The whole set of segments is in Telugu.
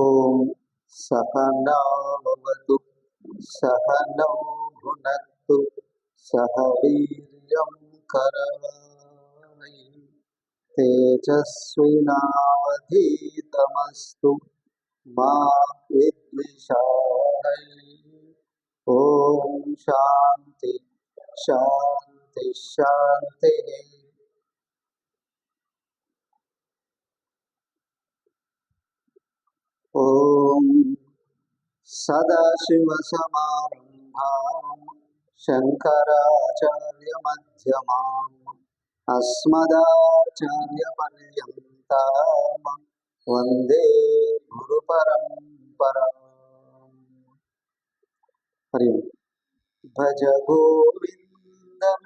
ఓం సహనావతు సహనౌ భునక్తు సహ వీర్యం కరవావహై తేజస్వినావధీతమస్తు మా విద్విషావహై. ఓం శాంతి శాంతి శాంతి. ఓం సదాశివసమారంభాం శంకరాచార్యమధ్యమాం అస్మదాచార్యపర్యంతాం వందే గురుపరంపరాం. హరి భజ గోవిందం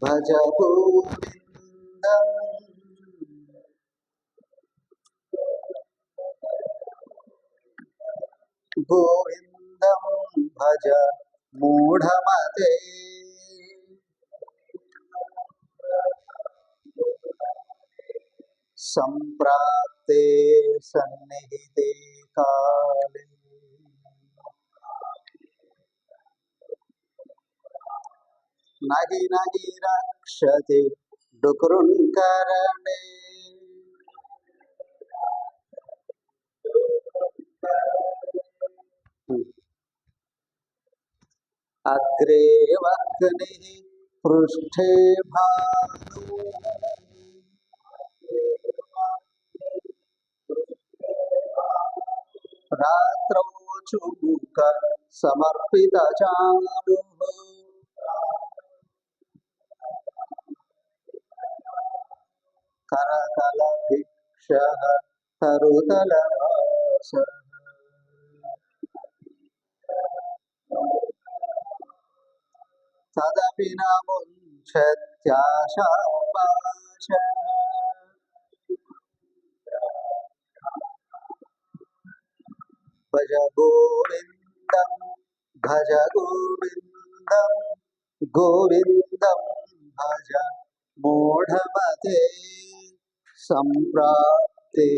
భజ గోవిందం గోవిందం భజ మూఢమతే. సంప్రాప్తే సన్నిహితే కాలే నహి నహి రక్షతి డుకృంకరణే. అగ్రే వహ్నిః పృష్ఠే భాను రాత్రౌ చూక సమర్పితచానుః కరకలభిక్షః తరుతలవాసః. తదపి న ముంచత్యాశాపాశః. భజ గోవిందం భజ గోవిందం గోవిందం భజ మూఢమతే. సంప్రాప్తే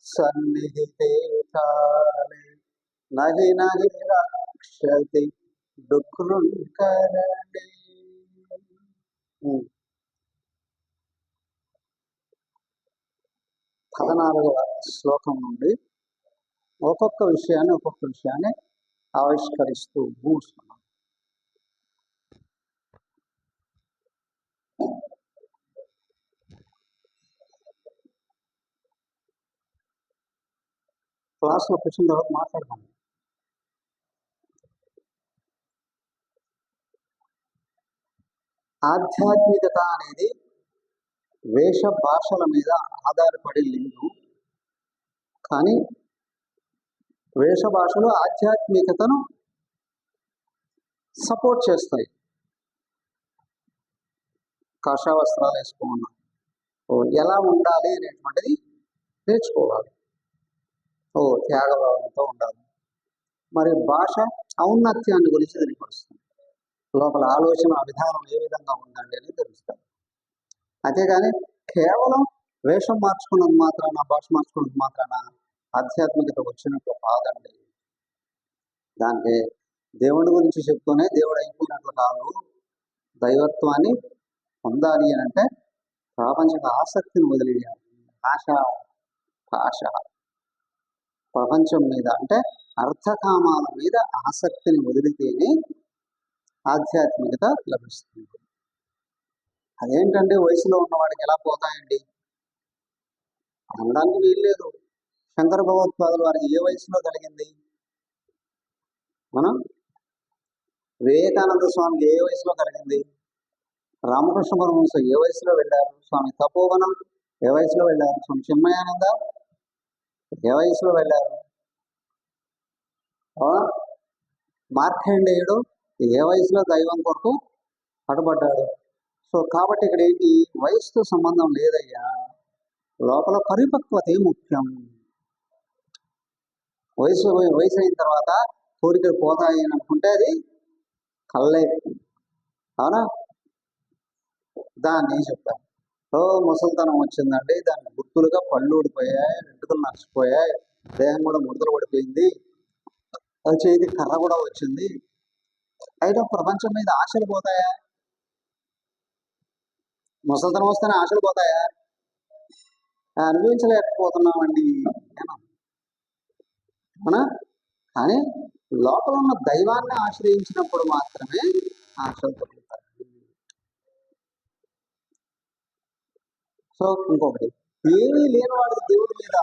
సన్నిహితే కాలే నహి నహి రక్షతి డుకృంకరణే. 14వ శ్లోకం నుండి ఒక్కొక్క విషయాన్ని ఆవిష్కరిస్తూ కూర్చున్నాం. క్లాస్లో కూర్చున్న తర్వాత మాట్లాడదాం. ఆధ్యాత్మికత అనేది వేష భాషల మీద ఆధారపడి లేదు, కానీ వేష భాషలు ఆధ్యాత్మికతను సపోర్ట్ చేస్తాయి. కాషాయ వస్త్రాలు వేసుకున్నాం, ఎలా ఉండాలి అనేటువంటిది నేర్చుకోవాలి. త్యాగభావంతో ఉండాలి. మరి భాష ఔన్నత్యాన్ని గురించి తెలియపరుస్తుంది. లోపల ఆలోచన విధానం ఏ విధంగా ఉందండి అని తెలుస్తుంది. అంతేగాని కేవలం వేషం మార్చుకున్నది మాత్రాన, భాష మార్చుకున్నది మాత్రాన ఆధ్యాత్మికత వచ్చినట్టు కాదండి. దానికి దేవుడి గురించి చెప్తూనే దేవుడు అయిపోయినట్లు కాదు. దైవత్వాన్ని పొందాలి అని అంటే ప్రాపంచిక ఆసక్తిని వదిలేయాలి. భాష ప్రపంచం మీద అంటే అర్థకామాల మీద ఆసక్తిని వదిలితేనే ఆధ్యాత్మికత లభిస్తుంది. అదేంటంటే వయసులో ఉన్నవాడికి ఎలా పోతాయండి అనడానికి వీల్లేదు. శంకర భగవత్పాదుల వారికి ఏ వయసులో కలిగింది? మనం వివేకానంద స్వామికి ఏ వయసులో కలిగింది? రామకృష్ణ పరమహంస ఏ వయసులో వెళ్ళారు? స్వామి తపోవనం ఏ వయసులో వెళ్ళారు? స్వామి చిన్మయానంద ఏ వయసులో వెళ్ళారు? మార్కండేయుడు ఏ వయసులో దైవం కొరకు పడబడ్డాడు? సో కాబట్టి ఇక్కడ ఏంటి, వయసుతో సంబంధం లేదయ్యా, లోపల పరిపక్వతే ముఖ్యం. వయసు అయిన తర్వాత కోరికలు పోతాయి అని అనుకుంటే అది కళ్ళే, అవునా? దాన్ని చెప్తాను. ముసలితనం వచ్చిందండి, దానికి గుర్తులుగా పళ్ళు ఊడిపోయాయి, వెంట్రుకలు నచ్చిపోయాయి, దేహం కూడా ముడతలు పడిపోయింది, అది చేతి కర్ర కూడా వచ్చింది. అయితే ప్రపంచం మీద ఆశలు పోతాయా? ముసలితనం వస్తేనే ఆశలు పోతాయా? అనుభవించలేకపోతున్నామండి అవునా? కానీ లోపల ఉన్న దైవాన్ని ఆశ్రయించినప్పుడు మాత్రమే ఆశలు తగ్గుతాయి. సో ఇంకొకటి, ఏమీ లేనివాడికి దేవుడి మీద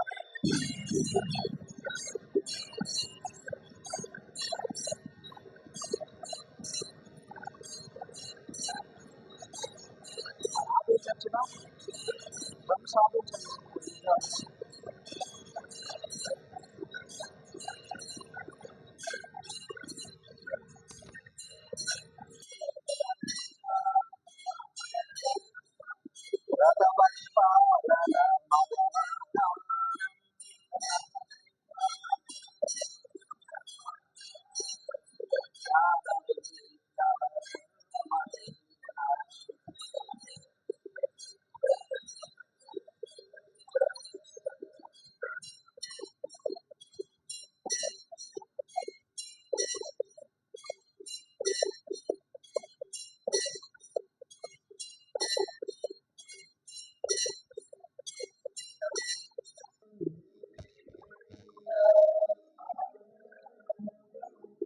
సాధించచ్చునా? సాధించచ్చు.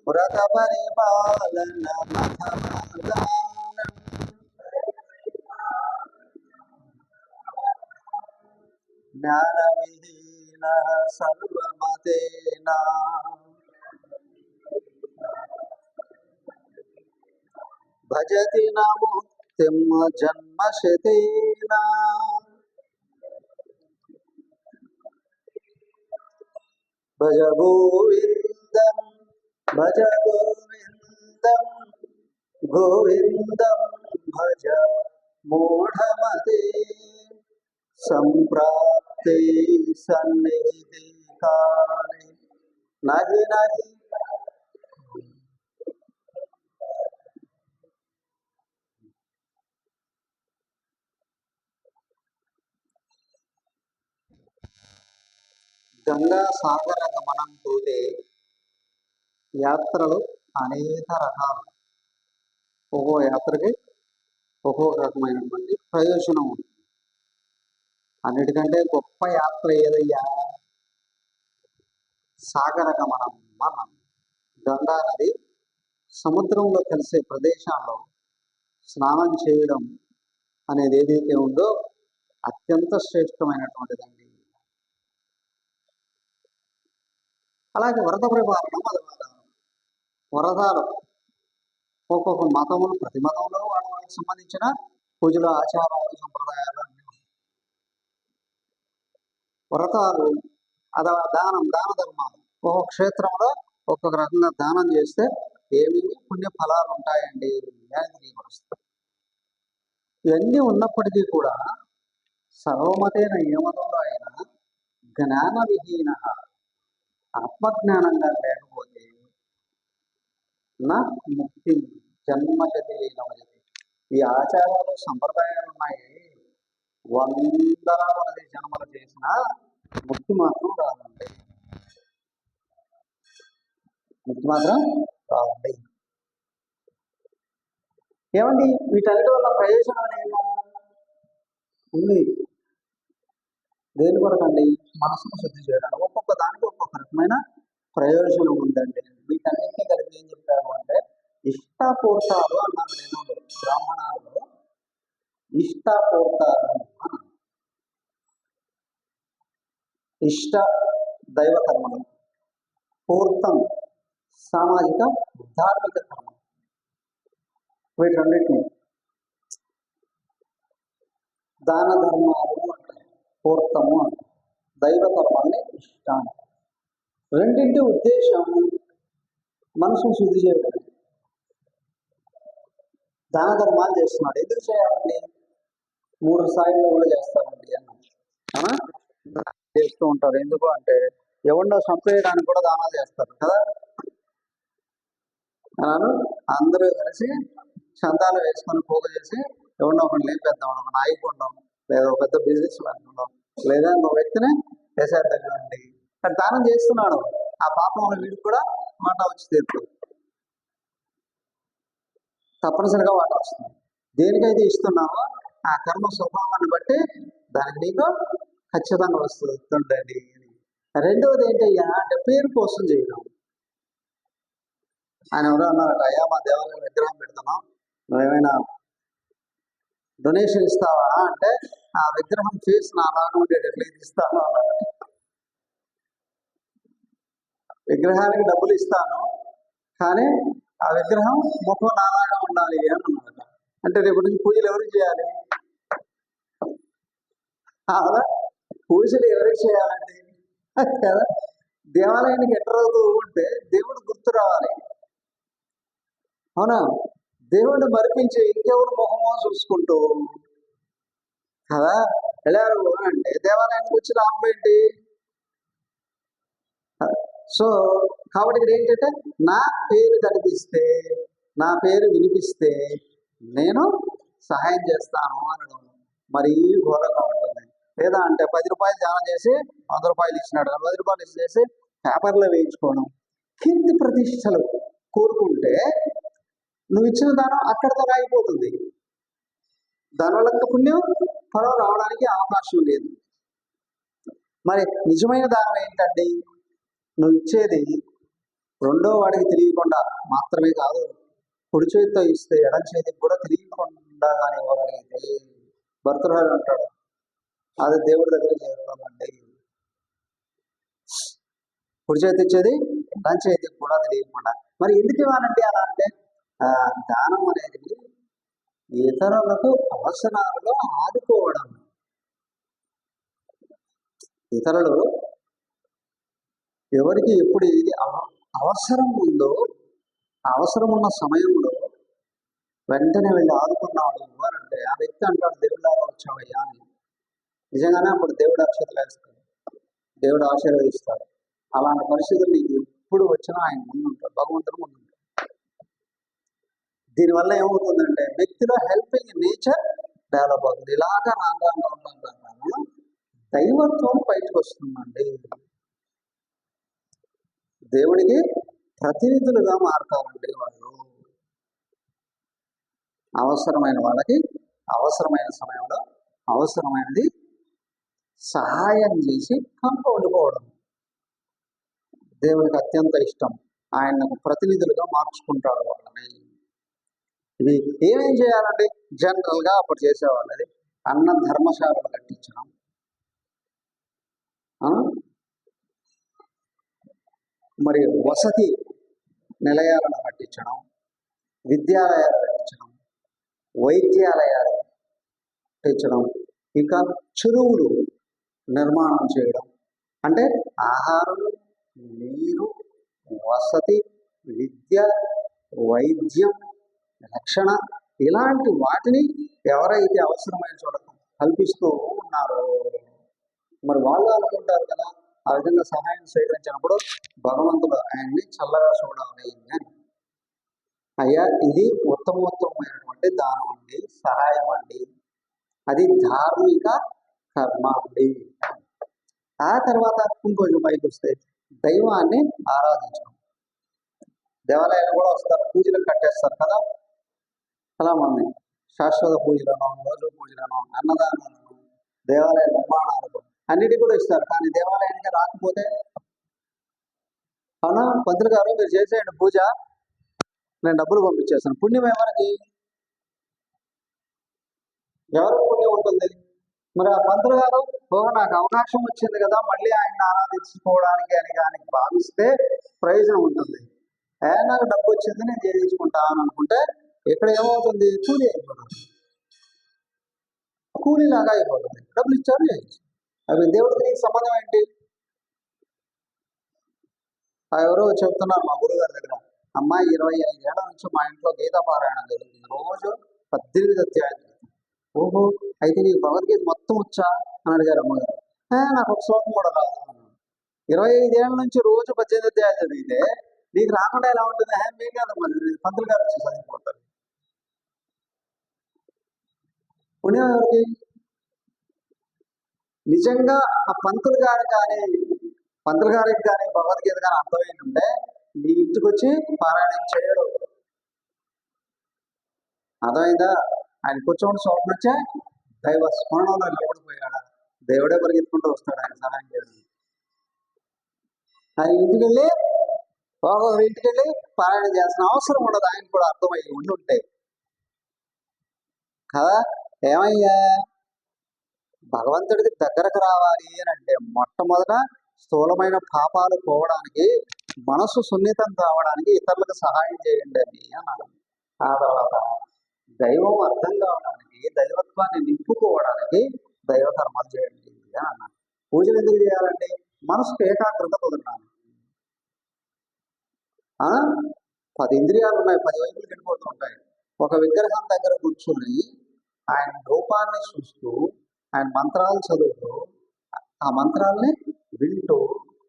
వ్రత పరిపాలన జ్ఞాన విహీన సర్వమతేనా భజతి నముక్తిం జన్మశతేనా భజ గోవిందం భజ గోవిందం గోవిందం భజ మూఢమతే సంప్రాప్తే సన్నిధి కాలే నహి నహి. గంగా సాగర గమనం పోతే యాత్రలు అనేక రకాలు, ఒక్కో యాత్రకి ఒక్కొక్క రకమైనటువంటి ప్రయోజనం ఉంది. అన్నిటికంటే గొప్ప యాత్ర ఏదయ్యా? సాగర గమనం. మనం గంగా నది సముద్రంలో కలిసే ప్రదేశాల్లో స్నానం చేయడం అనేది ఏదైతే ఉందో అత్యంత శ్రేష్టమైనటువంటిదండి. అలాగే వరద పరిపాలన మొదలవుతారు. వరదాలు ఒక్కొక్క మతములు, ప్రతి మతంలో వాళ్ళకి సంబంధించిన పూజల ఆచారాలు సంప్రదాయాలు అన్నీ ఉన్నాయి. వ్రతాలు దాన ధర్మాలు ఒక్కొక్క క్షేత్రంలో ఒక్కొక్క రకంగా దానం చేస్తే ఏమేమి పుణ్య ఫలాలు ఉంటాయండి అని తెలియపరుస్తారు. ఇవన్నీ ఉన్నప్పటికీ కూడా సర్వమతైన ఏ మతంలో అయినా జ్ఞాన విహీన ఆత్మజ్ఞానంగా లేకపోతే నా ముక్తి జన్మశతి నవజతి. ఈ ఆచారాలు సంప్రదాయాలు ఉన్నాయి, వందల కొలది జన్మలు చేసిన ముక్తి మాత్రం రాదండి. ముక్తి మాత్రం రాదండి. ఏమండి వీటన్నిటి వల్ల ప్రయోజనాలు ఉంది. దేని కొరకండి? మనసును శుద్ధి చేయడానికి. ఒక్కొక్క దానికి ఒక్కొక్క రకమైన ప్రయోజనం ఉందండి. వీటన్నిటిని కలిపి ఏం చెప్పారు అంటే ఇష్టపూర్తాలు అన్నారు. నేను బ్రాహ్మణాలలో ఇష్టపూర్తాలు అన్నారు. ఇష్ట దైవ కర్మలు, పూర్తం సామాజిక ధార్మిక కర్మలు. వీటన్నిటిని దాన ధర్మాలు అంటారు, పూర్తము అంటారు. దైవ కర్మాన్ని ఇష్టాన్ని. రెండింటి ఉద్దేశం మనసును శుద్ధి చేయడం. దాన ధర్మాలు చేస్తున్నాడు, ఎందుకు చేయాలండి? 3 స్థాయిల్లో కూడా చేస్తారండి అన్న చేస్తూ ఉంటారు. ఎందుకు అంటే ఎవరినో చంపేయడానికి కూడా దానాలు చేస్తారు కదా. అందరూ కలిసి చందాలు వేసుకొని పోగు చేసి ఎవరినో ఒకటి లేపేద్దాం, ఒక నాయకు ఉండడం, లేదా ఒక పెద్ద బిజినెస్ మ్యాన్ ఉండడం, లేదా ఒక వ్యక్తిని వేసేద్దాం కదండి. కానీ దానం చేస్తున్నాడు, ఆ పాపం వల్ల వీడికి కూడా వాటా వచ్చి తీరుతుంది, తప్పనిసరిగా వాటా వస్తుంది. దేనికైతే ఇస్తున్నామో ఆ కర్మ స్వభావాన్ని బట్టి దానికి నీకు ఖచ్చితంగా వస్తుందండి. రెండవది ఏంటయ్యా అంటే పేరు కోసం చేయడం. ఆయన ఎవరో అన్నారట, అయ్యా మా దేవాలయం విగ్రహం పెడుతున్నాం, నువ్వేమైనా డొనేషన్ ఇస్తావా అంటే, ఆ విగ్రహం ఫేస్ నా అలాగా ఉండేటట్లు ఇస్తాను అన్నారు. విగ్రహానికి డబ్బులు ఇస్తాను కానీ ఆ విగ్రహం ముఖం నాలాగా ఉండాలి అని అన్నారట. అంటే రేపటి నుంచి పూజలు ఎవరికి చేయాలి? అలా పూజలు ఎవరికి చేయాలండి కదా. దేవాలయానికి ఎంటర్ అవుతూ ఉంటే దేవుడు గుర్తు రావాలి, అవునా? దేవుడిని మరిపించి ఇంకెవరు మొహమో చూసుకుంటూ కదా వెళ్ళారు అంటే దేవాలయానికి వచ్చి లాభం ఏంటి? సో కాబట్టి ఇక్కడ ఏంటంటే నా పేరు కనిపిస్తే, నా పేరు వినిపిస్తే నేను సహాయం చేస్తాను అనడం మరీ ఘోరంగా ఉంటుంది. లేదా అంటే 10 రూపాయలు ధ్యానం చేసి 100 రూపాయలు ఇచ్చినాడు, 10 రూపాయలు ఇచ్చేసి పేపర్లో వేయించుకోవడం, కీర్తి ప్రతిష్టలు కోరుకుంటే నువ్వు ఇచ్చిన దానం అక్కడితో ఆగిపోతుంది. దానివల్ల పుణ్యం పొడవ రావడానికి అవకాశం లేదు. మరి నిజమైన దానం ఏంటండి? నువ్వు ఇచ్చేది రెండో వాడికి తెలియకుండా మాత్రమే కాదు, కుడి చేతితో ఇస్తే ఎడం చేతికి కూడా తెలియకుండా కానీ ఇవ్వగలిగితే భర్తృహరి అంటాడు, అది దేవుడి దగ్గర చేరుకోమండి. కుడి చేతి ఇచ్చేది ఎడం చేతికి కూడా తెలియకుండా. మరి ఎందుకు ఇవ్వాలంటే అలా అంటే దానం అనేది ఇతరులకు అవసరాలలో ఆదుకోవడం. ఇతరులు ఎవరికి ఎప్పుడు ఏది అవసరం ఉందో అవసరం ఉన్న సమయంలో వెంటనే వెళ్ళి ఆదుకున్నాడు ఎవరంటే ఆ వ్యక్తి అంటాడు, దేవుళ్ళగా వచ్చావయ్యా అని. నిజంగానే అప్పుడు దేవుడు అక్షతలు వేస్తాడు, దేవుడు ఆశీర్వదిస్తాడు. అలాంటి పరిస్థితులు నీకు ఎప్పుడు వచ్చినా ఆయన ముందుంటాడు, భగవంతుడు ముందుంటాడు. దీనివల్ల ఏమవుతుందంటే వ్యక్తిలో హెల్పింగ్ నేచర్ డెవలప్ అవుతుంది. ఇలాగా రాను దైవత్వం బయటకు వస్తుందండి. దేవుడికి ప్రతినిధులుగా మారుతారండి వాళ్ళు. అవసరమైన వాళ్ళకి అవసరమైన సమయంలో అవసరమైనది సహాయం చేసి కంపౌండిపోవడం దేవుడికి అత్యంత ఇష్టం. ఆయనకు ప్రతినిధులుగా మార్చుకుంటాడు వాళ్ళని. ఇవి ఏమేం చేయాలంటే జనరల్గా అప్పుడు చేసేవాళ్ళది అన్న ధర్మశాలలు కట్టించడం, మరి వసతి నిలయాలను కట్టించడం, విద్యాలయాలు కట్టించడం, వైద్యాలయాలు కట్టించడం, ఇంకా చెరువులు నిర్మాణం చేయడం. అంటే ఆహారం, నీరు, వసతి, విద్య, వైద్యం, రక్షణ ఇలాంటి వాటిని ఎవరైతే అవసరమైన చోట కల్పిస్తూ ఉన్నారో మరి వాళ్ళు అనుకుంటారు కదా, ఆ విధంగా సహాయం స్వీకరించినప్పుడు భగవంతుడు ఆయన్ని చల్లగా చూడాలి అని. అయ్యా ఇది ఉత్తమోత్తమైనటువంటి దానం అండి, సహాయం అండి, అది ధార్మిక కర్మ అండి. ఆ తర్వాత ఇంకొంచెం పైకి వస్తే దైవాన్ని ఆరాధించడం. దేవాలయాలు కూడా వస్తారు, పూజలకు కట్టేస్తారు కదా చాలా మంది. శాశ్వత పూజలను, రోజు పూజలను, అన్నదానాలను, దేవాలయ నిర్మాణాలకు అన్నిటి కూడా ఇస్తారు. కానీ దేవాలయానికి రాకపోతే అవునా పంతులు గారు మీరు చేసేయండి పూజ, నేను డబ్బులు పంపించేస్తాను. పుణ్యం ఎవరికి? ఎవరికి పుణ్యం ఉంటుంది? మరి ఆ పంతులు గారు నాకు అవకాశం వచ్చింది కదా మళ్ళీ ఆయన ఆరాధించుకోవడానికి అని కానీ భావిస్తే ప్రయోజనం ఉంటుంది. నాకు డబ్బు వచ్చింది నేను చేయించుకుంటాను అనుకుంటే ఇక్కడ ఏమవుతుంది? కూలీ అయిపోతుంది, కూలీలాగా అయిపోతుంది. డబ్బులు ఇచ్చారు చేయొచ్చు. అవి దేవుడికి నీకు సంబంధం ఏంటి? ఎవరో చెప్తున్నారు మా గురుగారి దగ్గర, అమ్మాయి 25 ఏళ్ల నుంచి మా ఇంట్లో గీతా పారాయణం జరుగుతుంది, రోజు 18 అధ్యాయాలు. ఓహో అయితే నీకు భగవద్గీత మొత్తం వచ్చా అని అడిగారు అమ్మగారు. నాకు ఒక శ్లోకం కూడా రాదు. 25 ఏళ్ల నుంచి రోజు 18 అధ్యాయాలు చదివితే నీకు రాకుండా ఎలా ఉంటుంది? మీకు కదా మరి పంతులు గారు వచ్చి చదివిపోతారు. పుణ్యం ఎవరికి? నిజంగా ఆ పంతులు గారు కానీ పంతులు గారికి కానీ భగవద్గీత కానీ అర్థమైందంటే నీ ఇంటికి వచ్చి పారాయణం చేయడు. అర్థమైందా? ఆయన కూర్చోండి చోటు నుంచే దైవ స్మరణలో నిలబడిపోయాడు. దేవుడే పరిగెత్తుకుంటూ వస్తాడు ఆయన సహాయం చేయడం. ఆయన ఇంటికి వెళ్ళి ఒక్కొక్కరి ఇంటికి వెళ్ళి పారాయణం చేయాల్సిన అవసరం ఉండదు. ఆయన కూడా అర్థమయ్యి ఉండుంటే కదా. ఏమయ్యా, భగవంతుడికి దగ్గరకు రావాలి అని అంటే మొట్టమొదట స్థూలమైన పాపాలు పోవడానికి, మనసు సున్నితం కావడానికి ఇతరులకు సహాయం చేయండి అని అన్నాడు. ఆ తర్వాత దైవం అర్థం కావడానికి, దైవత్వాన్ని నింపుకోవడానికి దైవ కర్మలు చేయండి అని అన్నాడు. పూజలు ఎందుకు చేయాలండి? మనసుకు ఏకాగ్రత కుదరడానికి. 10 ఇంద్రియాలు ఉన్నాయి, 10 వైపులు వెళ్ళిపోతూ ఉంటాయి. ఒక విగ్రహం దగ్గర కూర్చుని ఆయన రూపాన్ని చూస్తూ, ఆయన మంత్రాలు చదువుతూ, ఆ మంత్రాల్ని వింటూ,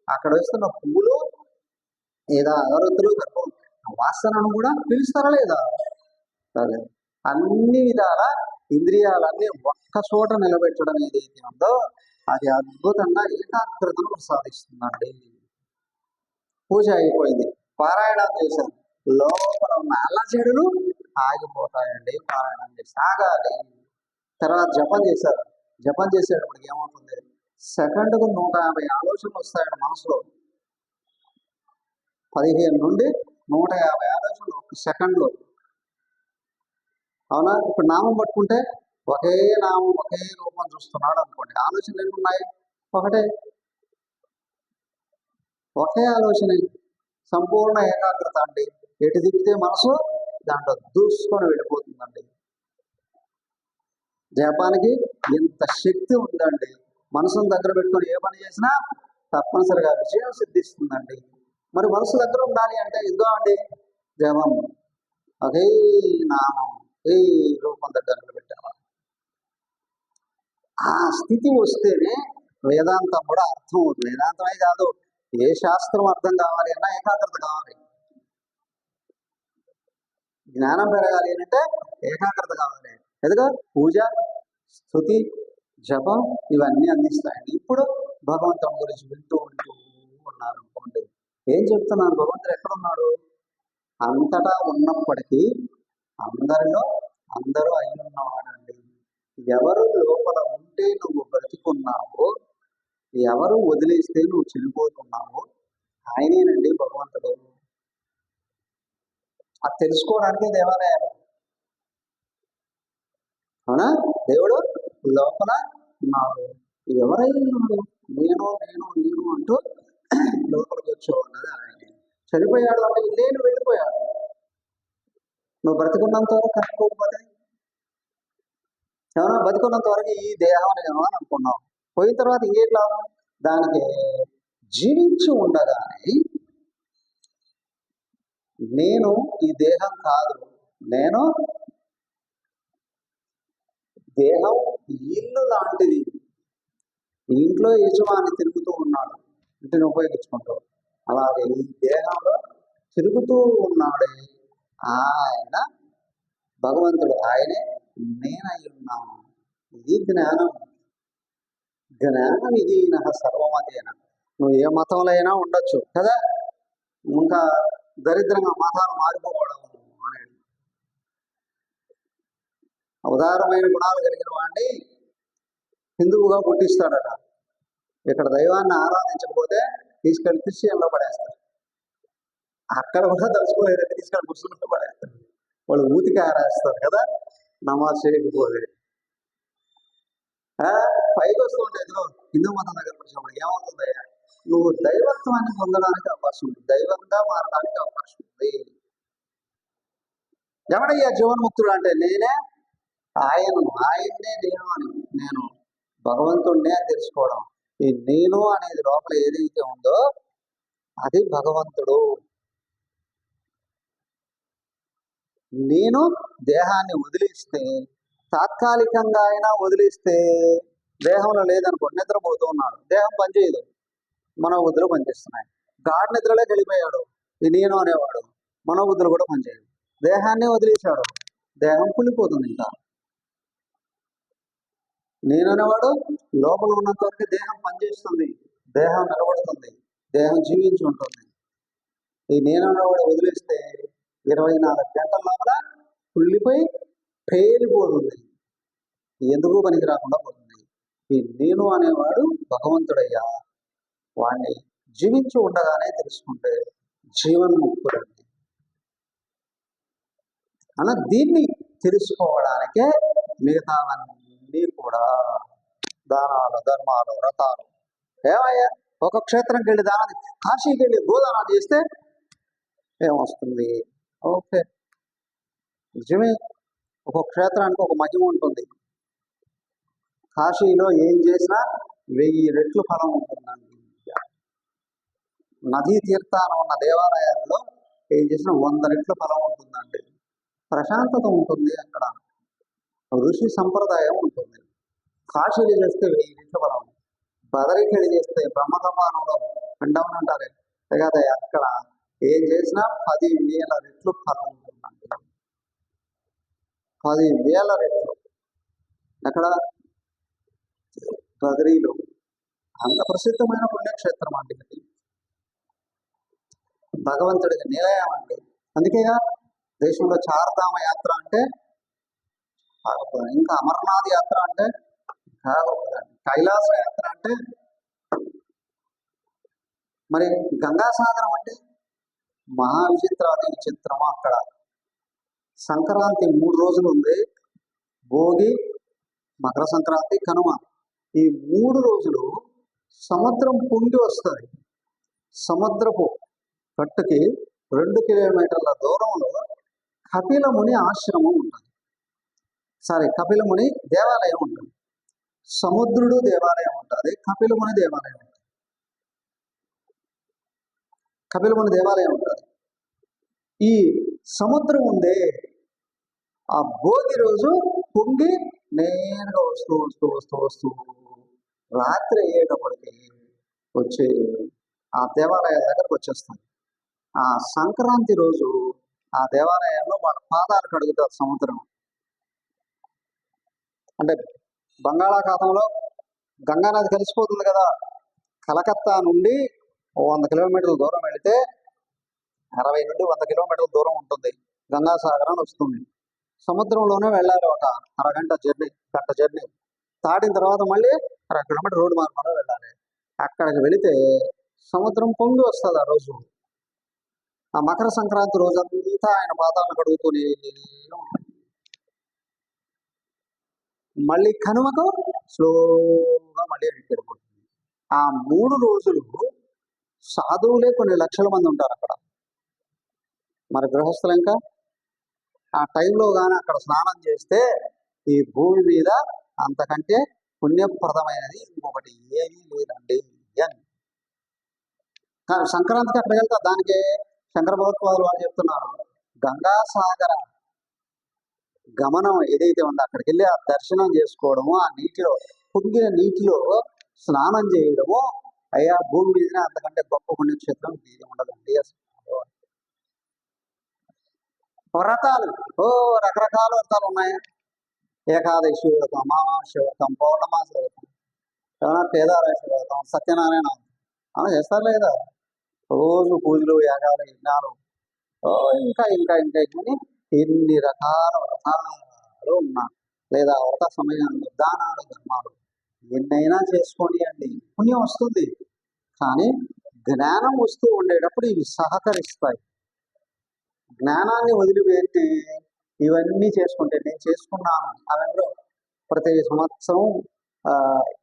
అక్కడ వేస్తున్న పువ్వులు లేదా అగరొత్తులు వాసనను కూడా పిలుస్తారా లేదా? సరే, అన్ని విధాల ఇంద్రియాలన్నీ ఒక్క చోట నిలబెట్టడం ఏదైతే ఉందో అది అద్భుతంగా ఏకాగ్రతను ప్రసాదిస్తుందండి. పూజ అయిపోయింది, పారాయణం చేశారు, లోపల ఉన్న అల్లజడులు ఆగిపోతాయండి. పారాయణం చేసి ఆగాలి. తర్వాత జపం చేశారు. జపం చేసేటప్పటికి ఏమవుతుంది? సెకండ్కు 150 ఆలోచనలు వస్తాయండి మనసులో. 15 నుండి 150 ఆలోచనలు ఒక సెకండ్లో. అవునా? ఇప్పుడు నామం పట్టుకుంటే ఒకే నామం, ఒకే రూపం చూస్తున్నాడు అనుకోండి, ఆలోచనలు ఎన్ని ఉన్నాయి? ఒకటే, ఒకే ఆలోచన. సంపూర్ణ ఏకాగ్రత అండి. ఎటు తిప్పితే మనసు దాంట్లో దూసుకొని వెళ్ళిపోతుందండి. జపానికి ఎంత శక్తి ఉందండి. మనసును దగ్గర పెట్టుకొని ఏ పని చేసినా తప్పనిసరిగా విజయం సిద్ధిస్తుందండి. మరి మనసు దగ్గర ఉండాలి అంటే ఇదిగో అండి జపం, ఒకే నామం, ఏ రూపం దగ్గర పెట్టాము. ఆ స్థితి వస్తేనే వేదాంతం కూడా అర్థం అవుతుంది. వేదాంతమే కాదు, ఏ శాస్త్రం అర్థం కావాలి అన్నా ఏకాగ్రత కావాలి. జ్ఞానం పెరగాలి అంటే ఏకాగ్రత కావాలి. ఎదుగా పూజ, స్తుతి, జపం ఇవన్నీ అందిస్తాయండి. ఇప్పుడు భగవంతుని గురించి వింటూ ఉన్నారు అనుకోండి, ఏం చెప్తున్నాను? భగవంతుడు ఎక్కడున్నాడు? అంతటా ఉన్నప్పటికీ అందరిలో అందరూ అయి ఉన్నవాడండి. ఎవరు లోపల ఉంటే నువ్వు బ్రతికున్నావో, ఎవరు వదిలేస్తే నువ్వు చనిపోతున్నావో ఆయనేనండి భగవంతుడు. అది తెలుసుకోవడానికి దేవాలయాలు. అవునా? దేవుడు లోపల ఉన్నాడు. ఎవరై ఉన్నాడు? నేను నేను నేను అంటూ లోపలికి వచ్చేవాడు ఆయన. చనిపోయాడు అంటే నేను వెళ్ళిపోయాడు. నువ్వు బ్రతికున్నంత వరకు కనుక్కోకపోతే, ఏమన్నా బతికున్నంత వరకు ఈ దేహాన్ని ఏమో అనుకున్నావు, పోయిన తర్వాత ఇంకేం లాభం? దానికి జీవించి ఉండగానే నేను ఈ దేహం కాదు, నేను దేహం ఇల్లు లాంటిది, ఇంట్లో యజమాని తిరుగుతూ ఉన్నాడు, ఇంటిని ఉపయోగించుకుంటూ, అలాగే ఈ దేహంలో తిరుగుతూ ఉన్నాడే ఆయన భగవంతుడు. ఆయనే నేనై ఉన్నాను. ఇది జ్ఞానం. జ్ఞానం ఇది నా సర్వమతేన. నువ్వు ఏ మతంలో అయినా ఉండొచ్చు కదా, ఇంకా దరిద్రంగా మతాలు మారిపోవడం అనేది. ఉదారమైన గుణాలు కలిగిన వాడిని హిందువుగా పుట్టిస్తాడట. ఇక్కడ దైవాన్ని ఆరాధించకపోతే తీసుకెళ్ళి క్రిస్టియన్లో పడేస్తారు. అక్కడ కూడా తలుచుకోలేదంటే తీసుకెళ్ళి ముస్లింలో పడేస్తారు. వాళ్ళు ఊతికి ఆరేస్తారు కదా, నమాజ్ చేయకపోతే. పైకి వస్తుంటే హిందూ మతం దగ్గర వచ్చినప్పుడు ఏమవుతుంది? నువ్వు దైవత్వాన్ని పొందడానికి అవకాశం ఉంది, దైవంగా మారడానికి అవకాశం ఉంది. ఎవడయ్యా జీవన్ముక్తుడు అంటే నేనే, ఆయన్నే నేను అని, నేను భగవంతుడినే అని తెలుసుకోవడం. ఈ నేను అనేది లోపల ఏదైతే ఉందో అది భగవంతుడు. నేను దేహాన్ని వదిలిస్తే, తాత్కాలికంగా అయినా వదిలిస్తే, దేహంలో లేదనుకోండి, నిద్రపోతూ ఉన్నాడు, దేహం పనిచేయదు, మనోబుద్ధులు పనిచేస్తున్నాయి. గాఢ నిద్రలోకి వెళ్ళిపోయాడు ఈ నేను అనేవాడు, మనోబుద్ధులు కూడా పనిచేయదు. దేహాన్ని వదిలేశాడు, దేహం కుళ్ళిపోతుంది. ఇంకా నేను అనేవాడు లోపల ఉన్నంత వరకు దేహం పనిచేస్తుంది, దేహం నిలబడుతుంది. దేహం జీవించి ఉంటుంది. ఈ నేనన్నవాడు వదిలేస్తే 24 గంటల లోపల కుళ్ళిపోయి పేలిపోతుంది, ఎందుకు పనికి రాకుండా పోతుంది. ఈ నేను అనేవాడు భగవంతుడయ్యా, వాడిని జీవించి ఉండగానే తెలుసుకుంటే జీవన్ముక్తుడండి. అలా దీన్ని తెలుసుకోవడానికే మిగతావన్నీ కూడా దానాలు, ధర్మాలు, వ్రతాలు. ఏమయ్యా, ఒక క్షేత్రంకి వెళ్ళి దానం, కాశీకి వెళ్ళి గోదానం చేస్తే ఏమొస్తుంది? ఓకే, నిజమే, ఒక్కొక్క క్షేత్రానికి ఒక మహిమ ఉంటుంది. కాశీలో ఏం చేసినా 1000 రెట్లు ఫలం ఉంటుందండి. నదీ తీర్థాన ఉన్న దేవాలయాల్లో ఏం చేసినా 100 రెట్లు ఫలం ఉంటుందండి. ప్రశాంతత ఉంటుంది అక్కడ, ఋషి సంప్రదాయం ఉంటుంది. కాశీలు చేస్తే 1000 రెట్లు ఫలం, బదరికెళ్ళి చేస్తే బ్రహ్మకపాలంలో అండవని అంటారు కదా, అక్కడ ఏం చేసినా 10,000 రెట్లు ఫలం ఉంటుందండి. 10,000 రెట్లు. అక్కడ బదరీలో అంత ప్రసిద్ధమైన పుణ్యక్షేత్రం అండి అది, భగవంతుడికి నిలయం అండి. అందుకేగా దేశంలో చార్ధామ యాత్ర అంటే ఇంకా అమర్నాథ్ యాత్ర అంటే కైలాస యాత్ర అంటే, మరి గంగాసాగరం అంటే మహా విచిత్రాది విచిత్రము. అక్కడ సంక్రాంతి 3 రోజులు ఉంది, భోగి, మకర సంక్రాంతి, కనుమ. ఈ 3 రోజులు సముద్రం పొంగి వస్తుంది. సముద్రపు కట్టుకి 2 కిలోమీటర్ల దూరంలో కపిలముని ఆశ్రమం ఉంటుంది. కపిలముని దేవాలయం ఉంటుంది. సముద్రుడు దేవాలయం ఉంటుంది, కపిలముని దేవాలయం ఉంటుంది. కపిలముని దేవాలయం ఉంటుంది. ఈ సముద్రం ఉందే, ఆ భోగి రోజు పొంగి నేరుగా వస్తూ వస్తూ వస్తూ వస్తూ రాత్రి అయ్యేటప్పటికి వచ్చి ఆ దేవాలయం దగ్గరకు వచ్చేస్తాం. ఆ సంక్రాంతి రోజు ఆ దేవాలయంలో వాళ్ళ పాదాలు కడుగుతారు. సముద్రం అంటే బంగాళాఖాతంలో గంగానది కలిసిపోతుంది కదా, కలకత్తా నుండి 100 కిలోమీటర్ల దూరం వెళితే 60 నుండి 100 కిలోమీటర్ల దూరం ఉంటుంది, గంగాసాగరం వస్తుంది. సముద్రంలోనే వెళ్ళాలి, ఒక అరగంట జర్నీ, గంట జర్నీ. దాటిన తర్వాత మళ్ళీ 60 కిలోమీటర్ రోడ్డు మార్గంలో వెళ్ళాలి. అక్కడికి వెళితే సముద్రం పొంగి వస్తుంది. ఆ రోజు, ఆ మకర సంక్రాంతి రోజంతా ఆయన పాదాలను కడుగుతూనే మళ్ళీ కనుమకు స్లోగా మళ్ళీ వెళ్ళిపోతుంది. ఆ 3 రోజులు సాధువులే కొన్ని లక్షల మంది ఉంటారు అక్కడ. మరి గృహస్థులు ఇంకా ఆ టైంలో కానీ అక్కడ స్నానం చేస్తే ఈ భూమి మీద అంతకంటే పుణ్యప్రదమైనది ఇంకొకటి ఏమీ లేదండి అని. కానీ సంక్రాంతికి అక్కడ వెళ్తా, దానికే శంకర భగవత్పాదులు వాళ్ళు చెప్తున్నారు, గంగాసాగర గమనం ఏదైతే ఉందో అక్కడికి వెళ్ళి ఆ దర్శనం చేసుకోవడము, ఆ నీటిలో పొంగిన నీటిలో స్నానం చేయడము, అయ్యా భూమి మీదనే అంతకంటే గొప్ప పుణ్యక్షేత్రం ఇది ఉండదండి. వ్రతాలు రకరకాల వ్రతాలు ఉన్నాయి. ఏకాదశి వ్రతం, అమావాస్య వ్రతం, పౌర్ణమాస వ్రతం, ఏమైనా కేదారేశ్వర వ్రతం, సత్యనారాయణ అలా చేస్తారు లేదా, రోజు పూజలు, యాగాలు, యజ్ఞాలు, ఇంకా ఇంకా ఇంకా అని ఎన్ని రకాల వ్రతాలు ఉన్నా, లేదా వ్రత సమయాల్లో దానాలు, ధర్మాలు ఎన్నైనా చేసుకోండి అండి, పుణ్యం వస్తుంది. కానీ జ్ఞానం వస్తూ ఉండేటప్పుడు ఇవి సహకరిస్తాయి. జ్ఞానాన్ని వదిలిపెట్టి ఇవన్నీ చేసుకుంటే, నేను చేసుకున్నాను అవెందులో ప్రతి సంవత్సరం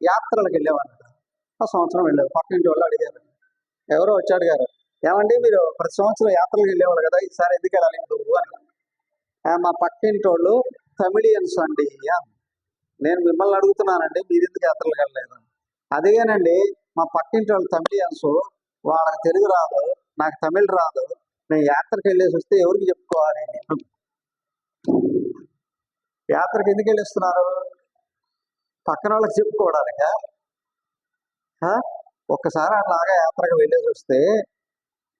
యాత్రలకు వెళ్ళేవాళ్ళు. ఆ సంవత్సరం వెళ్ళారు, పక్కింటి వాళ్ళు అడిగారు, ఎవరో వచ్చి అడిగారు, ఏమండి మీరు ప్రతి సంవత్సరం యాత్రలకు వెళ్ళేవాళ్ళు కదా, ఈసారి ఎందుకు వెళ్ళాలి నువ్వు అని. మా పక్కింటి వాళ్ళు తమిళియన్స్ అండి అని. నేను మిమ్మల్ని అడుగుతున్నానండి, మీరు ఎందుకు యాత్రలకు వెళ్ళలేదు? అదేనండి, మా పక్కింటి వాళ్ళు తమిళియన్స్, వాళ్ళకి తెలుగు రాదు, నాకు తమిళ్ రాదు, నేను యాత్రకు వెళ్ళేసి వస్తే ఎవరికి చెప్పుకోవాలి? యాత్రకు ఎందుకు వెళ్ళిస్తున్నారు? పక్కన వాళ్ళకి చెప్పుకోవడానిక? ఒక్కసారి అట్లాగా యాత్రకు వెళ్ళేసి వస్తే,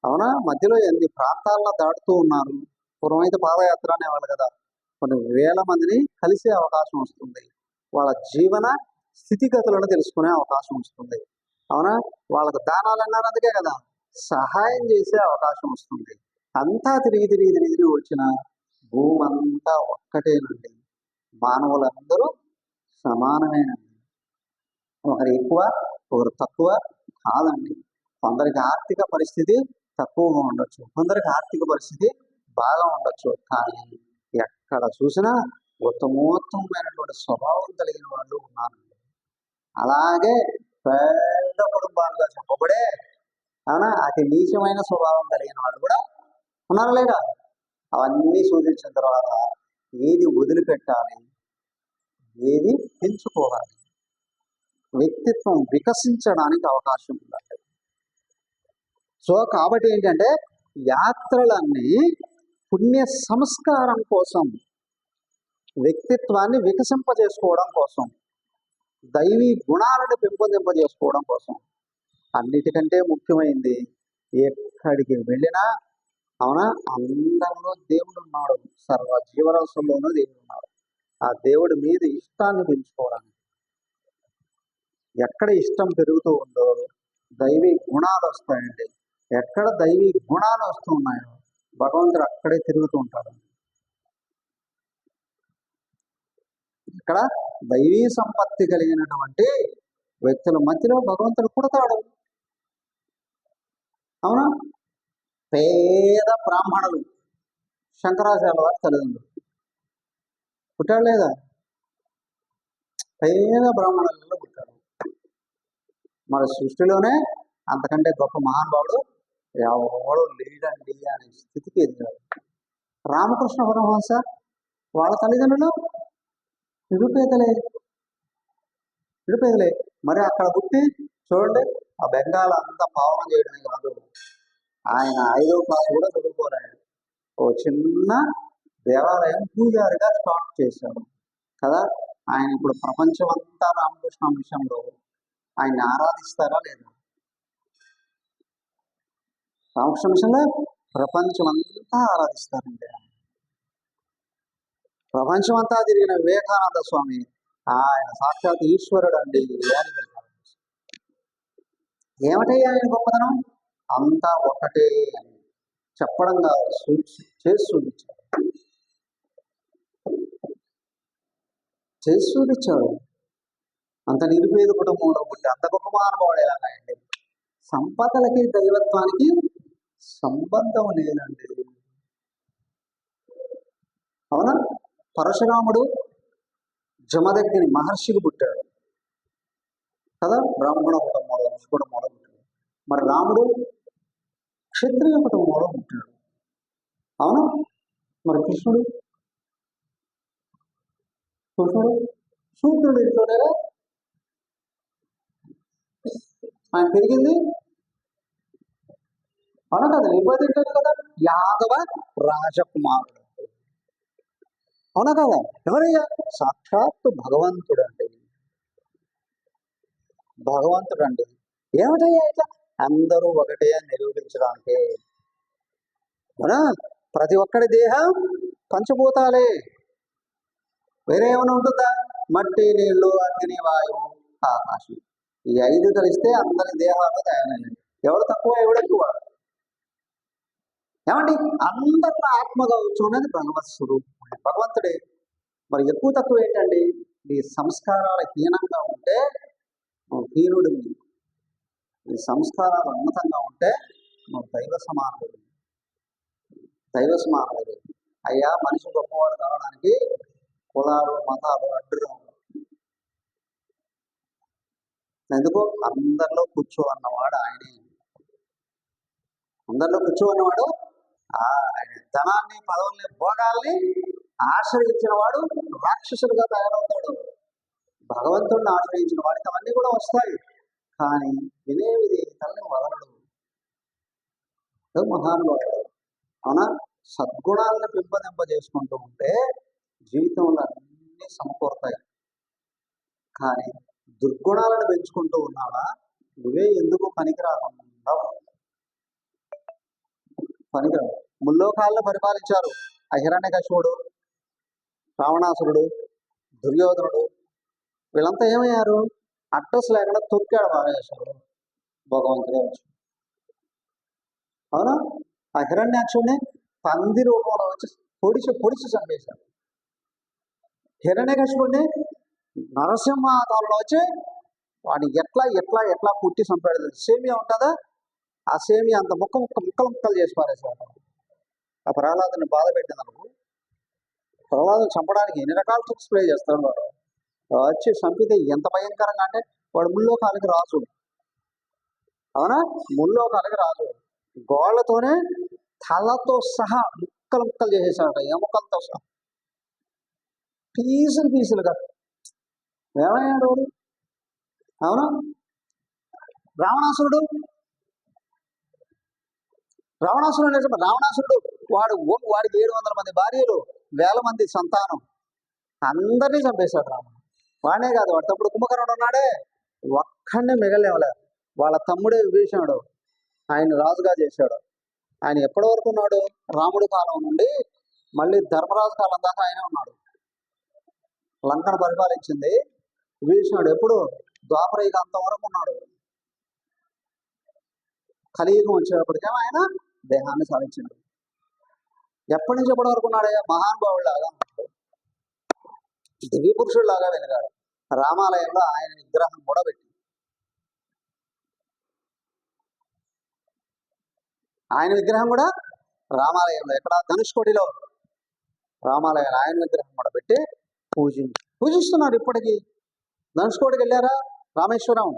అవునా, మధ్యలో ఎన్ని ప్రాంతాల్లో దాటుతూ ఉన్నారు. పూర్వమైతే పాదయాత్ర అనేవాళ్ళు కదా, కొన్ని వేల మందిని కలిసే అవకాశం వస్తుంది, వాళ్ళ జీవన స్థితిగతులను తెలుసుకునే అవకాశం వస్తుంది. అవునా? వాళ్ళకు దానాలు అన్నారు అందుకే కదా, సహాయం చేసే అవకాశం వస్తుంది. అంతా తిరిగి తిరిగి తిరిగి తిరిగి వచ్చిన భూమి అంతా ఒక్కటేనండి. మానవులందరూ సమానమేనండి. ఒకరు ఎక్కువ ఒకరు తక్కువ కాదండి. కొందరికి ఆర్థిక పరిస్థితి తక్కువగా ఉండొచ్చు, కొందరికి ఆర్థిక పరిస్థితి బాగా ఉండొచ్చు. కానీ ఎక్కడ చూసినా ఉత్తమోత్తమైనటువంటి స్వభావం కలిగిన వాళ్ళు ఉన్నారండి. అలాగే పెద్ద కుటుంబాలుగా చెప్పబడే అవునా అతి నీచమైన స్వభావం కలిగిన వాళ్ళు కూడా ఉన్నారు లేదా? అవన్నీ సూచించిన తర్వాత ఏది వదిలిపెట్టాలి, ఏది పెంచుకోవాలి, వ్యక్తిత్వం వికసించడానికి అవకాశం ఉండాలి. సో కాబట్టి ఏంటంటే యాత్రలన్నీ పుణ్య సంస్కారం కోసం, వ్యక్తిత్వాన్ని వికసింపజేసుకోవడం కోసం, దైవీ గుణాలను పెంపొందింపజేసుకోవడం కోసం. అన్నిటికంటే ముఖ్యమైనది ఎక్కడికి వెళ్ళినా అవునా అందరిలో దేవుడు ఉన్నాడు, సర్వ జీవరాశుల్లోనూ దేవుడు ఉన్నాడు. ఆ దేవుడి మీద ఇష్టాన్ని పెంచుకోవడానికి, ఎక్కడ ఇష్టం పెరుగుతూ ఉందో దైవీ గుణాలు వస్తాయండి. ఎక్కడ దైవీ గుణాలు వస్తున్నాయో భగవంతుడు అక్కడే తిరుగుతూ ఉంటాడు. ఇక్కడ దైవీ సంపత్తి కలిగినటువంటి వ్యక్తుల మధ్యలో భగవంతుడు పుడతాడు. అవునా? పేద బ్రాహ్మణులు శంకరాచార్య వారి తల్లిదండ్రులు పుట్టాడు లేదా? పేద బ్రాహ్మణులలో పుట్టాడు. మన సృష్టిలోనే అంతకంటే గొప్ప మహానుభావుడు ఎవడు లేడండి అనే స్థితికి ఎదిగాడు. రామకృష్ణ పరమహంస వాళ్ళ తల్లిదండ్రులు నిరుపేదలే. మరి అక్కడ పుట్టి చూడండి, ఆ బెంగాల్ అంతా పావనం చేయడమే కాదు, ఆయన 5వ క్లాస్ కూడా చదువుకోలేడు. ఓ చిన్న దేవాలయం పూజారిగా స్టార్ట్ చేశాడు కదా. ఆయన ఇప్పుడు ప్రపంచమంతా రామకృష్ణ మిషన్లో ఆయన ఆరాధిస్తారా లేదా? రామకృష్ణ మిషన్లో ప్రపంచమంతా ఆరాధిస్తారండి. ప్రపంచమంతా తిరిగిన వివేకానంద స్వామి ఆయన సాక్షాత్ ఈశ్వరుడు అండి అని ఏమిటయ్యా ఆయన గొప్పతనం? అంతా ఒకటే అని చెప్పడం కాదు, చేసి చూపించాడు. అంత నిరుపేద కుటుంబంలో పుట్టి అంత గొప్ప మహానుభావుడు ఎలాగండి? సంపదలకి దైవత్వానికి సంబంధం లేదండి. అవునా? పరశురాముడు జమదగ్ని మహర్షికి పుట్టాడు కదా, బ్రాహ్మణ కుటుంబంలో పుట్టాడు. మరి రాముడు క్షత్రియ కుటుంబంలో పుట్టాడు. అవును. మరి కృష్ణుడు శూద్రుడు ఇంట్లోనే ఆయన పెరిగింది. అవునా కదా? ఇబ్బంది ఏంటంటే కదా, యాదవ రాజకుమారుడు. అవునా కదా? ఎవరయ్యా? సాక్షాత్తు భగవంతుడు అండి. ఏమిటయ్యా ఇట్లా అందరూ ఒకటే నిరూపించడానికి. అవునా? ప్రతి ఒక్కడి దేహం పంచభూతాలే, వేరే ఏమైనా ఉంటుందా? మట్టి, నీళ్లు, అగ్ని, వాయువు, ఆకాశం, ఈ 5 కలిస్తే అందరి దేహాలు తయారయ్యాయి. ఎవడు తక్కువ ఎవడు ఎక్కువ? ఏమండి? అందరిలో ఆత్మగా ఉన్నది భగవత్ స్వరూపం, భగవంతుడే. మరి ఎక్కువ తక్కువ ఏంటండి? నీ సంస్కారాలు హీనంగా ఉంటే నువ్వు హీనుడివి, నీ సంస్కారాలు ఉన్నతంగా ఉంటే నువ్వు దైవ సమానుడు. అయ్యా, మనిషి గొప్పవాడు కావడానికి కులాలు మతాలు అడ్డుగా ఉండవు. ఎందుకు? అందరిలో కూర్చో అన్నవాడు ఆయనే. అందరిలో కూర్చో అన్నవాడు ఆయన. ధనాన్ని, పదవుల్ని, భోగాల్ని ఆశ్రయించిన వాడు రాక్షసుడిగా తయారవుతాడు. భగవంతుడిని ఆశ్రయించిన వాడికి అవన్నీ కూడా వస్తాయి, కానీ వినే విధేయతల్ని వదలడు. మహానుభావుడు. అవునా? సద్గుణాలను పెంపొందింపజేసుకుంటూ ఉంటే జీవితంలో అన్నీ సమకూరుతాయి. కానీ దుర్గుణాలను పెంచుకుంటూ ఉన్నావా, నువ్వే ఎందుకు పనికిరాకుండా పనికిరావు. ముల్లోకాలను పరిపాలించారు ఆ హిరణ్యకశిపుడు, రావణాసురుడు, దుర్యోధనుడు. వీళ్ళంతా ఏమయ్యారు? అడ్రస్ లేకుండా తొక్కాడు భారతదేశంలో. భగవంతుడే వచ్చి, అవునా? ఆ హిరణ్యాక్షుడిని పంది రూపంలో వచ్చి పొడిచి చంపేశాడు. హిరణ్యకశిపుడిని నరసింహాకారంలో వచ్చి వాడిని ఎట్లా ఎట్లా ఎట్లా పుట్టి చంపాడు. సేమియా ఉంటుందా, ఆ సేమియా అంత ముక్కలు చేసి పారేసాడు. ఆ ప్రహ్లాదుని బాధ పెట్టినందుకు ప్రహ్లాదుని చంపడానికి ఎన్ని రకాల స్ప్రే చేస్తాడు వాడు. వచ్చి చంపితే ఎంత భయంకరంగా అంటే వాడు ముల్లోకాలకి రాజు, అవునా? ముల్లోకాలకి రాజు. గోళ్లతోనే తలతో సహా ముక్కలు చేసేసాడట, ఎముకలతో సహా పీసులుగా. ఏమయ్యాడు వాడు, అవునా? రావణాసురుడు వాడికి 700 మంది భార్యలు, 1000 మంది సంతానం, అందరినీ చంపేశాడు రాముడు. వాడే కాదు, వాడు తమ్ముడు కుంభకర్ణుడు ఉన్నాడే, ఒక్కడిని మిగలేవలే. వాళ్ళ తమ్ముడే విభీషణుడు, ఆయన రాజుగా చేశాడు. ఆయన ఎప్పటి వరకు ఉన్నాడు? రాముడి కాలం నుండి మళ్ళీ ధర్మరాజు కాలం దాకా ఆయన ఉన్నాడు. లంకను పరిపాలించింది విభీషణుడు. ఎప్పుడు? ద్వాపరయుగ అంతం వరకు ఉన్నాడు. కలియుగం వచ్చేటప్పటికేమో ఆయన దేహాన్ని సాధించాడు. ఎప్పటి నుంచి ఎప్పటి వరకు ఉన్నాడయ్యా? మహానుభావుడిలాగా, దివ్య పురుషుడిలాగా వెలిగాడు. రామాలయంలో ఆయన విగ్రహం కూడా పెట్టి, ఆయన విగ్రహం కూడా రామాలయంలో, ఎక్కడ? ధనుష్కోటిలో రామాలయం ఆయన విగ్రహం కూడా పెట్టి పూజిస్తున్నారు ఇప్పటికీ. ధనుష్కోటికి వెళ్ళారా? రామేశ్వరం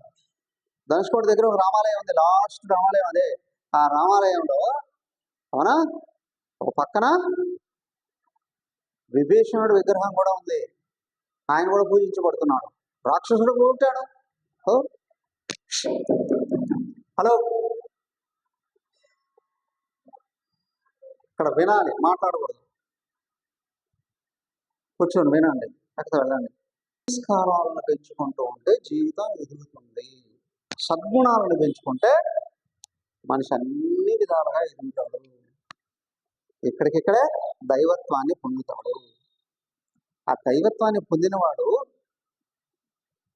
ధనుష్కోటి దగ్గర ఒక రామాలయం ఉంది, లాస్ట్ రామాలయం అదే. ఆ రామాలయంలో, అవునా, ఒక పక్కన విభీషణుడు విగ్రహం కూడా ఉంది. ఆయన కూడా పూజించబడుతున్నాడు. రాక్షసుడు పుట్టాడు. హలో, ఇక్కడ వినాలి, మాట్లాడకూడదు. కూర్చొని వినండి, అక్కడ వెళ్ళండి. సంస్కారాలను పెంచుకుంటూ ఉంటే జీవితం ఎదుగుతుంది. సద్గుణాలను పెంచుకుంటే మనిషి అన్ని విధాలుగా ఎదుగుతాడు. ఇక్కడికిక్కడే దైవత్వాన్ని పొందుతాడు. ఆ దైవత్వాన్ని పొందినవాడు,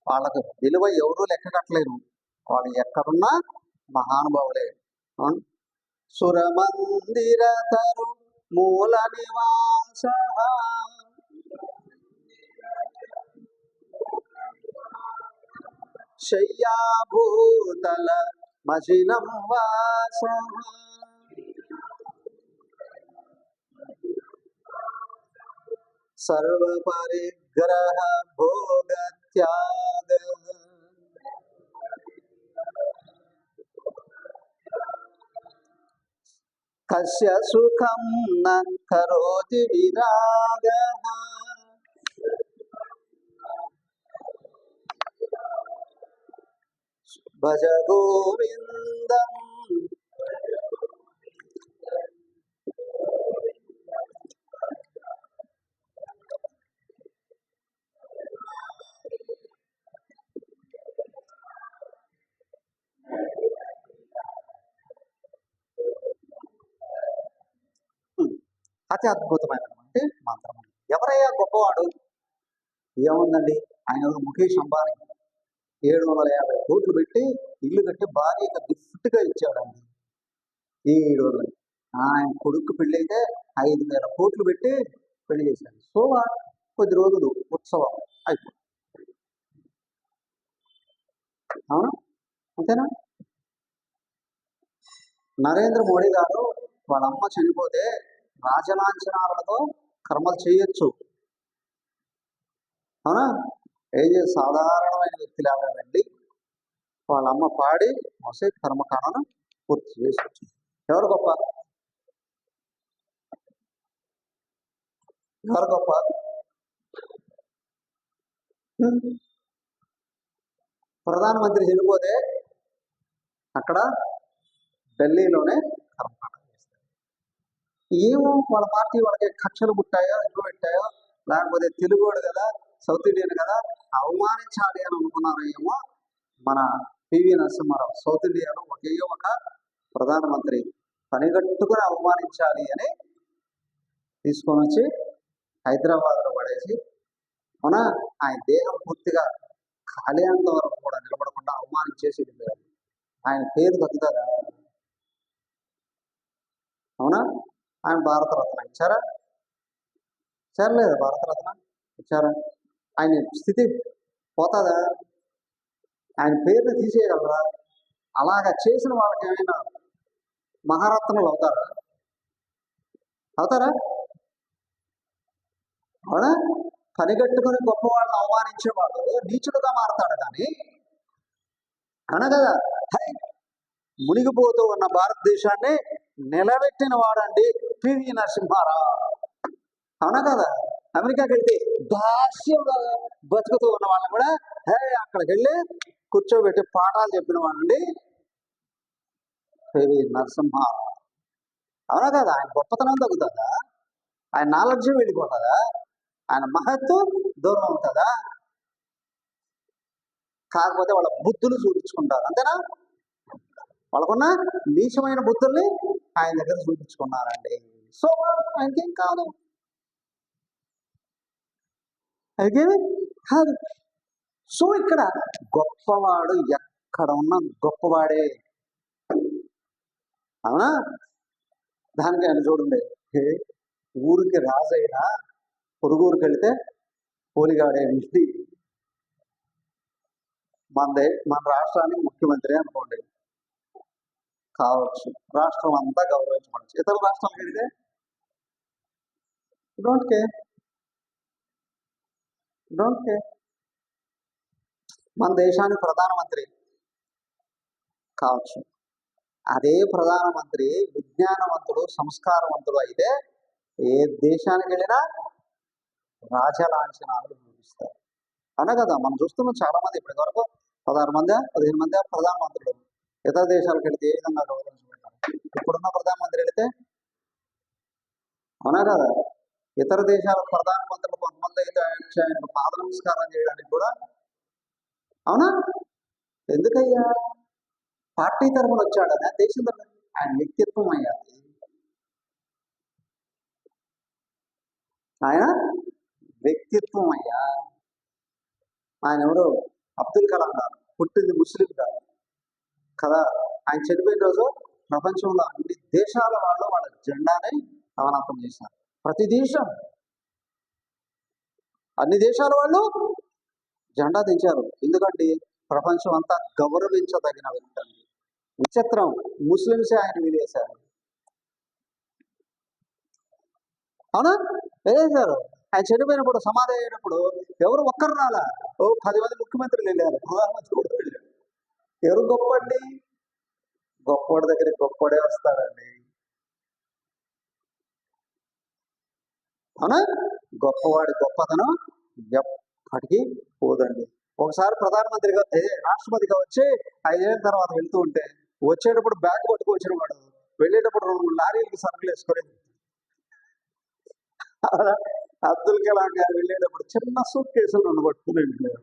వాళ్ళకి విలువ ఎవరూ లెక్క కట్టలేరు. వాళ్ళు ఎక్కడున్నా మహానుభావులే. సురమందిర తరు మూల నివాస శయ్యాభూతల మజినం వాస సర్వ పరిగ్రహ భోగ త్యాగ కస్య సుఖం న కరోతి విరాగ భజ గోవిందం. అతి అద్భుతమైనటువంటి మంత్రం. ఎవరయ్యా గొప్పవాడు? ఏముందండి, ఆయన ముఖేష్ అంబానీ 750 కోట్లు పెట్టి ఇల్లు కట్టి భార్యకి గిఫ్ట్గా ఇచ్చాడండి. 7 ఆయన కొడుకు పెళ్ళి అయితే 5,000 కోట్లు పెట్టి పెళ్లి చేశాడు. సో కొద్ది రోజులు ఉత్సవం అయిపోయింది, అవునా? అంతేనా? నరేంద్ర మోడీ గారు వాళ్ళ అమ్మ చనిపోతే రాజలాంఛనాలతో కర్మలు చేయొచ్చు, అవునా? ఏం చేసి సాధారణమైన వ్యక్తిలాగా వెళ్ళి వాళ్ళ అమ్మ పాడి మోసే కర్మకాండను పూర్తి చేసుకోవచ్చు. ఎవరు గొప్ప? ఎవరు గొప్ప? ప్రధానమంత్రి చనిపోతే అక్కడ ఢిల్లీలోనే కర్మకాండ చేస్తారు. ఏమో వాళ్ళ పార్టీ వాళ్ళకి కక్షలు పుట్టాయో, ఎక్కువ పెట్టాయో, లేకపోతే తెలుగువాడు కదా, సౌత్ ఇండియన్ కదా, అవమానించాలి అని అనుకున్నారు ఏమో. మన పివి నరసింహారావు సౌత్ ఇండియాలో ఒకే ఒక ప్రధానమంత్రి పనిగట్టుకుని అవమానించాలి అని తీసుకొని వచ్చి హైదరాబాద్లో పడేసి, అవునా, ఆయన దేహం పూర్తిగా ఖాళీ అంత వరకు కూడా నిలబడకుండా అవమానించేసి వెళ్ళారు. ఆయన పేరు తగ్గుతుందా? అవునా? ఆయన భారతరత్న ఇచ్చారా? ఇచ్చారా లేదా? భారతరత్న ఇచ్చారా? ఆయన స్థితి పోతుందా? ఆయన పేరుని తీసేయగలరా? అలాగా చేసిన వాళ్ళకి ఏమైనా మహారత్నలు అవుతారా? అవుతారా? అవునా? పనిగట్టుకుని గొప్ప వాళ్ళని అవమానించేవాడు నీచుడుగా మారతాడు కానీ, అవునా కదా? మునిగిపోతూ ఉన్న భారతదేశాన్ని నిలబెట్టిన వాడండి పివి నరసింహారావు. అవునా కదా? అమెరికాకి వెళ్తే దాస్యంగా బతుకుతూ ఉన్న వాళ్ళని కూడా అక్కడికి వెళ్ళి కూర్చోబెట్టి పాఠాలు చెప్పిన వాడండి పివి నరసింహారావు. అవునా కదా? ఆయన గొప్పతనం తగ్గుతుందా? ఆయన నాలెడ్జ్ వెళ్ళిపోతుందా? ఆయన మహత్వం దూరం అవుతుందా? కాకపోతే వాళ్ళ బుద్ధులు చూపించుకుంటారు, అంతేనా? వాళ్ళకున్న నీచమైన బుద్ధుల్ని ఆయన దగ్గర చూపించుకున్నారండి. సో ఆయనకేం కాదు, ఆయనకేమి కాదు. సో ఇక్కడ గొప్పవాడు ఎక్కడ ఉన్న గొప్పవాడే. అవునా? దానికి ఆయన చూడండి, ఊరికి రాజైనా పొరుగురికి వెళితే పోలిగాడే ఇంటి మన రాష్ట్రానికి ముఖ్యమంత్రి అనుకోండి, కావచ్చు, రాష్ట్రం అంతా గౌరవించవచ్చు. ఇతర రాష్ట్రాలకు వెళితే డోంట్ కేర్. మన దేశానికి ప్రధానమంత్రి కావచ్చు, అదే ప్రధానమంత్రి విజ్ఞానవంతుడు, సంస్కారవంతుడు అయితే ఏ దేశానికి వెళ్ళినా రాజలాంఛనాలు చూపిస్తారు. అవునా కదా? మనం చూస్తున్నాం చాలా మంది, ఇప్పటి వరకు 16 మంది 15 మంది ప్రధానమంత్రులు ఇతర దేశాలకు వెళితే ఏ విధంగా గౌరవించబడతారు. ఇప్పుడున్న ప్రధానమంత్రి వెళితే, అవునా కదా? ఇతర దేశాల ప్రధానమంత్రులు కొంతమంది అయితే ఆయన పాద నమస్కారం చేయడానికి కూడా, అవునా? ఎందుకయ్యా? పార్టీ తరఫున వచ్చాడని, దేశం తరఫున. ఆయన వ్యక్తిత్వం అయ్యా, ఆయన వ్యక్తిత్వం అయ్యా. ఆయన ఎవరు? అబ్దుల్ కలాం గారు. పుట్టింది ముస్లిం గారు కదా. ఆయన చనిపోయిన రోజు ప్రపంచంలో అన్ని దేశాల వాళ్ళు వాళ్ళ జెండాని అవనంతం చేశారు. ప్రతి దేశం, అన్ని దేశాల వాళ్ళు జెండా దించారు. ఎందుకంటే ప్రపంచం అంతా గౌరవించదగిన వ్యక్తి. విచిత్రం, ముస్లింసే ఆయన వినేశారు. అవునా? వేశారు. ఆయన చనిపోయినప్పుడు, సమాధి అయినప్పుడు ఎవరు ఒక్కరు రాలా. 10 మంది ముఖ్యమంత్రులు వెళ్ళారు, ప్రధానమంత్రి కూడా వెళ్ళారు. ఎవరు గొప్పండి? గొప్పవాడి దగ్గర గొప్పవాడే వస్తాడండి. అవునా? గొప్పవాడి గొప్పతనం ఎప్పటికీ పోదండి. ఒకసారి ప్రధానమంత్రిగా రాష్ట్రపతిగా వచ్చి 5 ఏళ్ళ తర్వాత వెళ్తూ ఉంటే, వచ్చేటప్పుడు బ్యాగ్ పట్టుకు వచ్చిన వాడు వెళ్ళేటప్పుడు 2 లారీలకి సరుకులు వేసుకొని, అబ్దుల్ కలాం గారు వెళ్ళేటప్పుడు చిన్న సూట్ కేసులు 2 పట్టుకుని వెళ్ళాడు.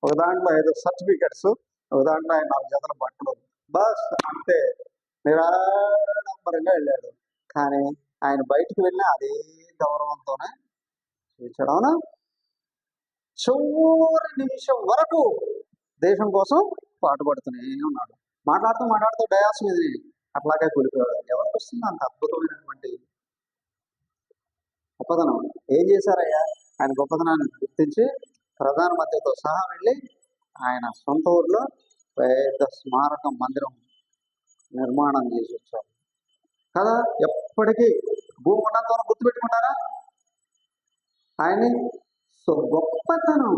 ఒక దాంట్లో 5 సర్టిఫికెట్స్, ఒక దాంట్లో 4 జతల బట్టలు, బస్ అంతే. నిరాడంబరంగా వెళ్ళాడు. కానీ ఆయన బయటికి వెళ్ళినా అదే గౌరవంతోనే చూపించడం. చివరి నిమిషం వరకు దేశం కోసం పాటుపడుతూనే ఉన్నాడు. మాట్లాడుతూ డయాస్ మీద అట్లాగే కూలిపోయాడు. ఎవరికి వస్తుంది అంత అద్భుతమైనటువంటి గొప్పతనం? ఏం చేశారయ్యా? ఆయన గొప్పతనాన్ని గుర్తించి ప్రధానమంత్రితో సహా వెళ్ళి ఆయన సొంత ఊర్లో పెద్ద స్మారక మందిరం నిర్మాణం చేసి వచ్చారు కదా. ఎప్పటికీ భూమి ఉన్నంత వరకు గుర్తుపెట్టుకుంటారా ఆయన్ని? సో గొప్పతనం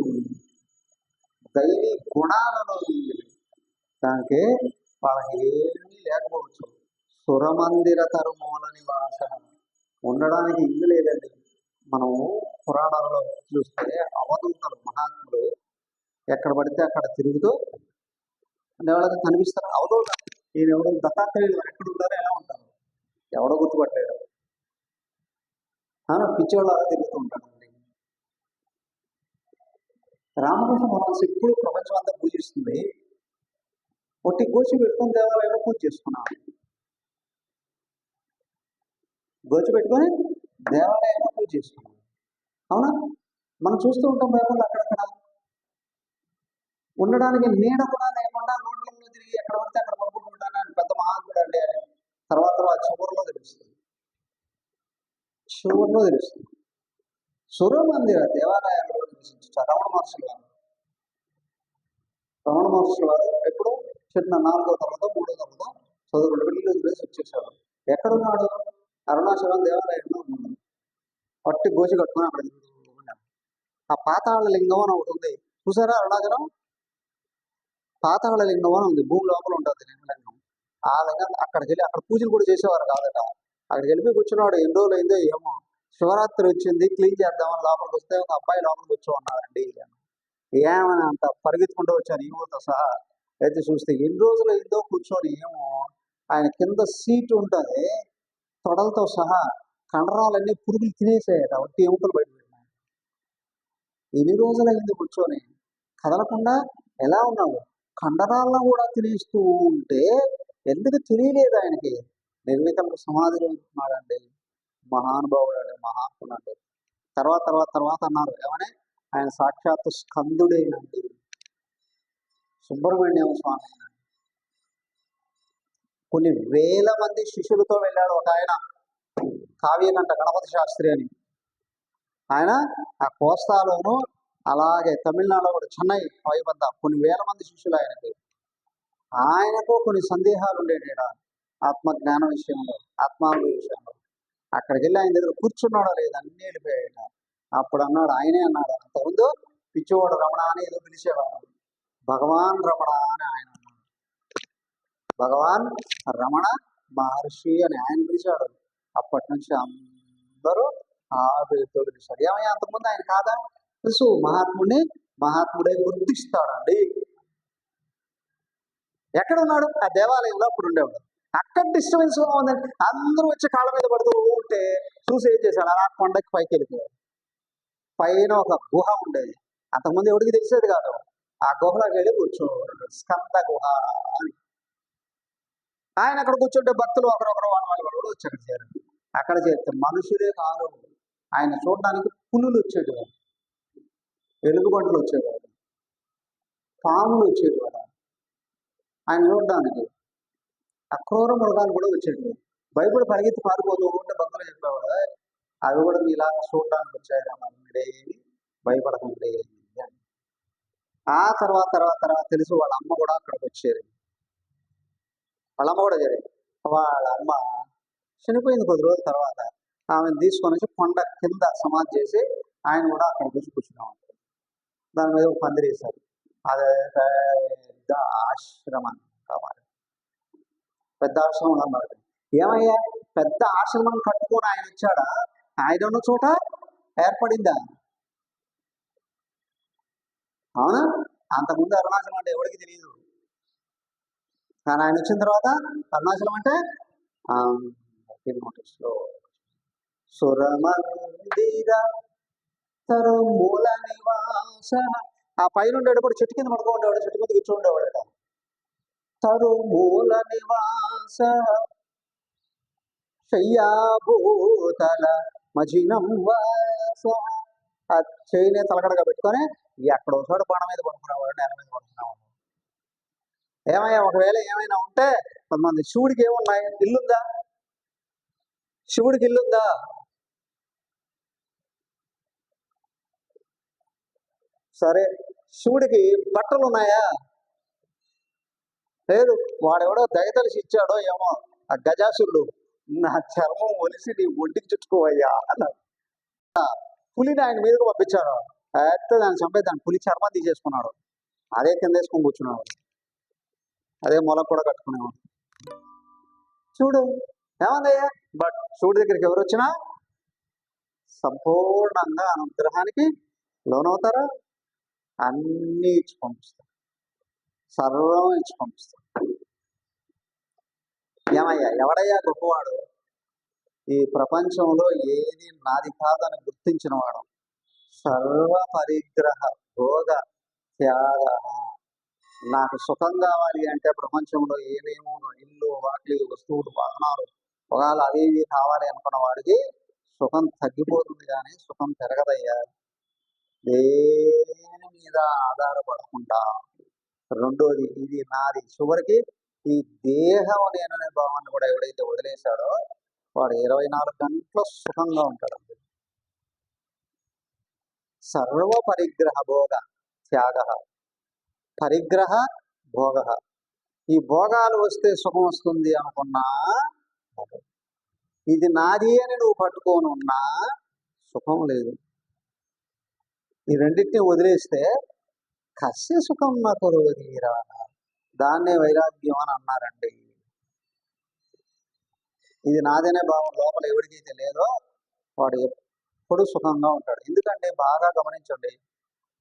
దైవీ గుణాలలో దానికి వాళ్ళకి ఏమీ లేకపోవచ్చు. సురమందిర తరుమూల నివాస, ఉండడానికి ఇల్లు లేదండి. మనం పురాణాలలో చూస్తే అవధూతలు, మహాత్ములు ఎక్కడ పడితే అక్కడ తిరుగుతూ వాళ్ళకి కనిపిస్తారు. అవధూత ఈయన ఎవరు? దత్తాత్రేయులు ఎక్కడ ఉంటారో ఎలా ఉంటారు, ఎవడో గుర్తుపట్టాడు. పిచ్చోళ్ళ తిరుగుతూ ఉంటాడండి. రామకృష్ణ పరమహంస ఇప్పుడు ప్రపంచం అంతా పూజిస్తుంది. ఒట్టి గోచి పెట్టుకుని దేవాలయంలో పూజ చేసుకున్నాం. గోచి పెట్టుకొని దేవాలయంలో పూజ చేసుకున్నాం. అవునా? మనం చూస్తూ ఉంటాం బైబిల్ అక్కడక్కడ. ఉండడానికి నీడ కూడా లేకుండా రోడ్లలో తిరిగి ఎక్కడ పడితే అక్కడ పడుకుంటూ ఎప్పుడండి అని తర్వాత చివరిలో తెలుస్తుంది. చివరిలో తెలుస్తుంది. సురమందిర దేవాలయాల్లో నివసించారు రమణ మహర్షులు వారు. రమణ మహర్షులు వారు ఎప్పుడు చిన్న 4వ తరగతో 3వ తరగతో చదువుకుంటూ ఇల్లు వదిలేసి వచ్చేసాడు. ఎక్కడున్నాడు? అరుణాచలం దేవాలయంలో ఉన్నాడు. పట్టి గోచి కట్టుకుని అక్కడ ఉన్నాడు. ఆ పాతాళ లింగం అని ఒకటి ఉంది చూసారా? అరుణాచలం పాతాళ లింగం అని ఉంది, భూమి లోపల ఉంటుంది లింగం. ఆ లింగం అక్కడికి వెళ్ళి అక్కడ పూజలు కూడా చేసేవారు కాదట. అక్కడికి వెళ్ళి కూర్చున్నాడు. ఎన్ని రోజులు అయిందో ఏమో, శివరాత్రి వచ్చింది క్లీన్ చేద్దామని లోపలికి వస్తే ఒక అబ్బాయి లోపలికి వచ్చి ఉన్నాడండి. ఏమని అంత పరిగెత్తుకుంటూ వచ్చాను ఈవుతో సహా. అయితే చూస్తే ఎన్ని రోజులు అయిందో కూర్చొని ఏమో ఆయన కింద సీటు ఉంటుంది తొడలతో సహా కండరాలన్నీ పురుగులు తినేసాయట. ఒట్టి ఎముకలు బయటపెట్టినాయి. ఎన్ని రోజులు అయింది కూర్చొని కదలకుండా ఎలా ఉన్నావు? కండరాలను కూడా తినేస్తూ ఉంటే ఎందుకు తెలియలేదు ఆయనకి? నిర్వికల్ప సమాధిలో ఉంటున్నాడండి. మహానుభావుడు అండి, మహాత్ముడు. తర్వాత అన్నారు ఏమని? ఆయన సాక్షాత్తు స్కందుడేనండి, సుబ్రహ్మణ్యం స్వామి. కొన్ని వేల మంది శిష్యులతో వెళ్ళాడు ఒక ఆయన, కావ్యకంఠ గణపతి శాస్త్రి అని. ఆయన ఆ కోస్తాలోను అలాగే తమిళనాడులో కూడా చెన్నై వైబంద కొన్ని వేల మంది శిష్యులు ఆయనకి. ఆయనకు కొన్ని సందేహాలు ఉండేవి ఆత్మజ్ఞాన విషయంలో, ఆత్మానుభవ విషయంలో. అక్కడికి వెళ్ళి ఆయన దగ్గర కూర్చున్నాడో లేదు అన్నీ వెళ్ళిపోయాయట. అప్పుడు అన్నాడు, ఆయనే అన్నాడు, అంతకుముందు పిచ్చివాడు రమణ అని ఏదో పిలిచేవాడు, భగవాన్ రమణ అని ఆయన అన్నాడు. భగవాన్ రమణ మహర్షి అని ఆయన పిలిచాడు. అప్పటి నుంచి అందరూ ఆ పేరుతో పిలిచాడు. ఏమయ్యా అంతకుముందు ఆయన కాదా? తెలుసు, మహాత్ముడే గుర్తిస్తాడండి. ఎక్కడ ఉన్నాడు? ఆ దేవాలయంలో అప్పుడు ఉండేవాడు. అక్కడ డిస్టర్బెన్స్ గా ఉందండి. అందరూ వచ్చి కాళ్ళ మీద పడుతూ ఉంటే చూసి ఏం చేశాడు? అలా కొండకి పైకి వెళ్ళిపోయాడు. పైన ఒక గుహ ఉండేది. అంతకుముందు ఎవరికి తెలిసేది కాదు. ఆ గుహలోకి వెళ్ళి కూర్చోడు, స్కంద గుహ అని. ఆయన అక్కడ కూర్చుంటే భక్తులు ఒకరొకరు వాళ్ళు వచ్చి అక్కడ చేరారు. అక్కడ చేరితే మనుషులే కాదు, ఆయన చూడడానికి పులులు వచ్చేటివాడు, ఎలుగుబంట్లు వచ్చేవాడు, పాములు వచ్చేటివాడు ఆయన చూడడానికి. అక్రూర మృగాలు కూడా వచ్చేటివి. బైబిల్ పరిగెత్తి పారిపోతూ ఉంటే భక్తులు చెప్పేవాడు, అవి కూడా మీలాగా చూడడానికి వచ్చాయమ్మా, మీరేమి భయపడకండి అని. ఆ తర్వాత తెలుసు వాళ్ళ అమ్మ కూడా అక్కడికి వచ్చేది. వాళ్ళ అమ్మ కూడా జరిగింది. వాళ్ళ అమ్మ చనిపోయింది 10 రోజుల తర్వాత. ఆమెను తీసుకొని వచ్చి కొండ కింద సమాధి చేసి ఆయన కూడా అక్కడ కూర్చున్నాం. దాని మీద ఒక పందిరి వేశారు. అదే పెద్ద ఆశ్రమం కావాలి, పెద్ద ఆశ్రమం అన్నమాట. ఏమయ్యా, పెద్ద ఆశ్రమం కట్టుకొని ఆయన వచ్చాడా? ఆయన ఉన్న చోట ఏర్పడిందా? అవునా? అంతకుముందు అరుణాచలం అంటే ఎవరికి తెలియదు. కానీ ఆయన వచ్చిన తర్వాత అరుణాచలం అంటే నోటీస్లో సురమందిర తరుమూల నివాస. ఆ పైన ఉండేటప్పుడు చెట్టు కింద పడుకో ఉండేవాడు, చెట్టు కింద కూర్చోండేవాడట. తరుమూల నివాస శయ్యాభూతల మజినం వాస. ఆ చేయినే తలకడగా పెట్టుకొని ఎక్కడో చోట బాణ మీద పడుకునేవాడు, నేల మీద పడుకునేవాడు. ఏమయ్యా, ఒకవేళ ఏమైనా ఉంటే కొంతమంది శివుడికి ఏమున్నాయి? ఇల్లుందా? శివుడికి ఇల్లుందా? సరే, శివుడికి బట్టలు ఉన్నాయా? లేదు. వాడెవడో దయతలిసి ఇచ్చాడో ఏమో ఆ గజాసురుడు, నా చర్మం ఒలిసి నీ ఒంటికి చుట్టుకోవయ్యా అన్నాడు. పులిని ఆయన మీదకు పంపించారు. అయితే దాన్ని చంపేది, దాని పులి చర్మం తీసేసుకున్నాడు. అదే కింద వేసుకొని కూర్చున్నాడు, అదే మొలకు కూడా కట్టుకునేవాడు. చూడు ఏమందయ్యా. బట్ శివుడి దగ్గరికి ఎవరు వచ్చినా సంపూర్ణంగా అనుగ్రహానికి లోనవుతారా? అన్నీ ఇచ్చి పంపిస్తారు, సర్వం ఇచ్చి పంపిస్తారు. ఏమయ్యా, ఎవడయ్యా గొప్పవాడు? ఈ ప్రపంచంలో ఏది నాది కాదని గుర్తించిన వాడు, సర్వ పరిగ్రహ భోగ త్యాగ. నాకు సుఖం కావాలి అంటే ప్రపంచంలో ఏమేమో ఇల్లు, వాకిలి, వస్తువులు, వాహనాలు, పొగాలు అవి ఇవి కావాలి అనుకున్న వాడికి సుఖం తగ్గిపోతుంది, కానీ సుఖం పెరగదయ్యా. దేని మీద ఆధారపడకుండా, రెండోది ఇది నాది, చివరికి ఈ దేహం నేననే భావాన్ని కూడా ఎవడైతే వదిలేశాడో వాడు 24 గంటలు సుఖంగా ఉంటాడు. సర్వ పరిగ్రహ భోగ త్యాగ, పరిగ్రహ భోగ. ఈ భోగాలు వస్తే సుఖం వస్తుంది అనుకున్నా, ఇది నాది అని నువ్వు పట్టుకొని ఉన్నా సుఖం లేదు. ఈ రెండింటిని వదిలేస్తే కస్య సుఖం నాకు తీరా, దాన్నే వైరాగ్యం అని అన్నారండి. ఇది నాదనే భావం లోపల ఎవరికైతే లేదో వాడు ఎప్పుడు సుఖంగా ఉంటాడు. ఎందుకంటే బాగా గమనించండి,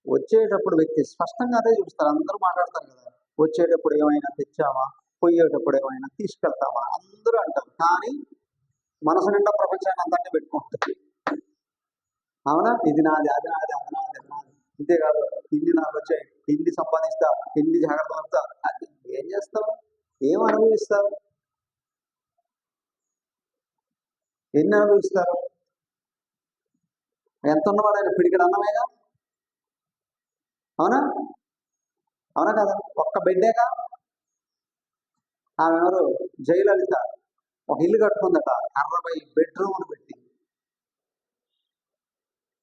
వచ్చేటప్పుడు వ్యక్తి స్పష్టంగా అదే చూస్తారు. అందరూ మాట్లాడతారు కదా, వచ్చేటప్పుడు ఏమైనా తెచ్చామా, పోయేటప్పుడు ఏమైనా తీసుకెళ్తామా అందరూ అంటారు. కానీ మనసు నిండా ప్రపంచాన్ని అంతటే పెట్టుకుంటుంది. అవునా, ఇది నాది, అది నాది, అది నాది, అది నాది. అంతేకాదు ఇన్ని నాకు వచ్చాయి, ఇన్ని సంపాదిస్తా, ఇన్ని జాగ్రత్తలు వస్తా, అది ఏం చేస్తావు, ఏం అనుభవిస్తావు, ఎన్ని అనుభవిస్తారు? ఎంత ఉన్నవాడు ఆయన పిడికిడు అన్నమేగా. అవునా అవునా కదా, ఒక్క బిడ్డేగా. ఆమె ఎవరు, జయలలిత, ఒక ఇల్లు కట్టుకుందట 60 బెడ్రూమ్లు పెట్టి.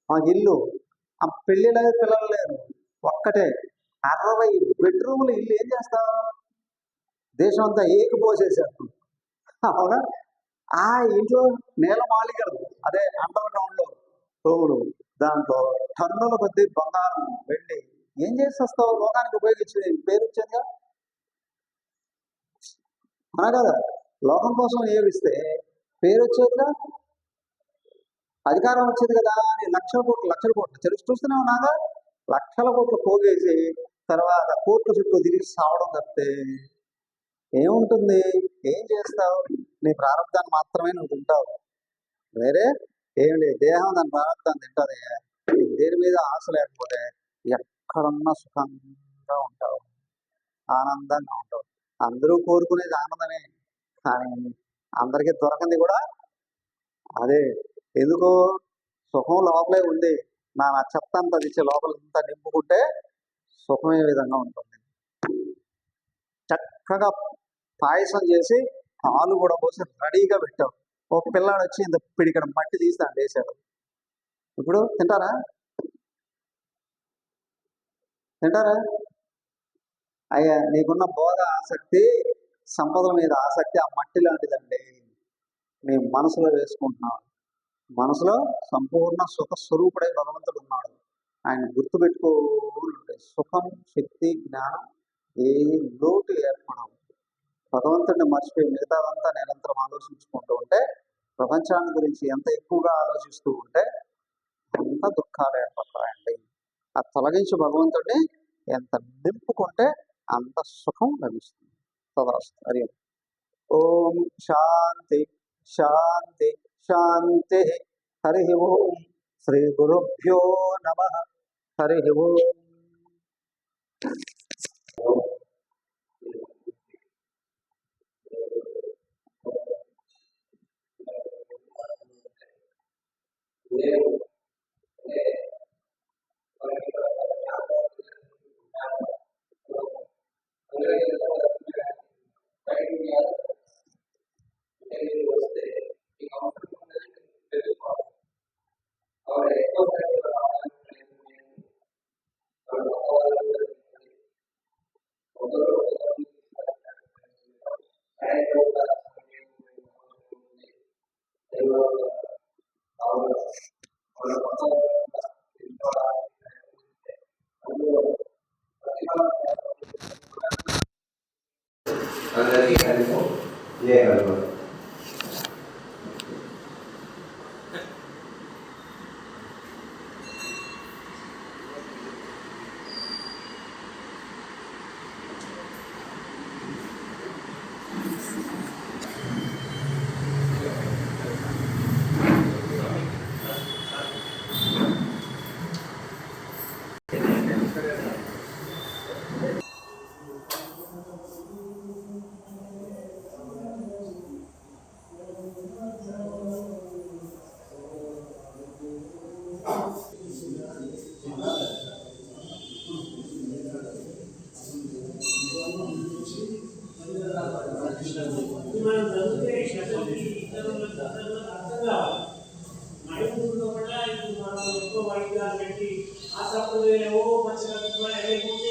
ఆ ఇల్లు, ఆ పెళ్లి లేదు, పిల్లలు లేరు, ఒక్కటే 60 బెడ్రూమ్లు ఇల్లు. ఏం చేస్తావు, దేశం అంతా ఏకిపోసేసారు. అవునా, ఆ ఇంట్లో నేల మాలికలు, అదే అండర్ గ్రౌండ్ లో రోడ్డు, దాంట్లో టన్నుల కొద్ది బంగారం వెళ్ళి ఏం చేసి వస్తావు, లోకానికి ఉపయోగించేది పేరు వచ్చేదిగా. అనా కదా, లోకం కోసం ఏమిస్తే పేరు వచ్చేదిగా, అధికారం వచ్చేది కదా అని లక్షల కోట్లు తెలుసు చూస్తూనే ఉన్నాగా. లక్షల కోట్లు పోగేసి తర్వాత కోర్టు చుట్టూ తిరిగి సావడం తప్పితే ఏముంటుంది, ఏం చేస్తావు? నీ ప్రారంభాన్ని మాత్రమే నువ్వు తింటావు, వేరే ఏం లేదు. దేహం దాని ప్రారంభాన్ని తింటుంది. దేని మీద ఆశ లేకపోతే ఎక్కడున్నా సుఖంగా ఉంటావు, ఆనందంగా ఉంటావు. అందరూ కోరుకునేది ఆనందమే, కానీ అందరికీ దొరకంది కూడా అదే. ఎందుకు, సుఖం లోపలే ఉంది. నా చెత్త అంతా తెచ్చి లోపల అంతా నింపుకుంటే సుఖం ఏ విధంగా ఉంటుంది. చక్కగా పాయసం చేసి పాలు కూడా పోసి రెడీగా పెట్టావు. ఒక పిల్లాడు వచ్చి ఇంత పిడికడ మట్టి తీసి దాన్ని వేసాడు. ఇప్పుడు తింటారా? అయ్యా, నీకున్న భోగ ఆసక్తి, సంపదల మీద ఆసక్తి ఆ మట్టి లాంటిదండి. నీ మనసులో వేసుకుంటున్నావు. మనసులో సంపూర్ణ సుఖ స్వరూపుడే భగవంతుడు ఉన్నాడు. ఆయన గుర్తుపెట్టుకోండి. సుఖం, శక్తి, జ్ఞానం ఏ లోటు ఏర్పడవు. భగవంతుడిని మర్చిపోయి మిగతాదంతా నిరంతరం ఆలోచించుకుంటూ ఉంటే, ప్రపంచాన్ని గురించి ఎంత ఎక్కువగా ఆలోచిస్తూ ఉంటే అంత దుఃఖాలు ఏర్పడతాయండి. ఆ తొలగించి భగవంతుడిని ఎంత నింపుకుంటే అంత సుఖం లభిస్తుంది. తదాస్తు. హరి ఓం. శాంతి శాంతి శాంతి. హరి ఓం. శ్రీ గురుభ్యో నమః. హరి ఓం. అందరికీ హరితో జయగలరు. ఊళ్ళో కూడా ఇప్పుడు మనం ఎక్కువ వైద్యాలు పెట్టి ఆ సప్పుడు వేలేవో మంచిగా లేకపోతే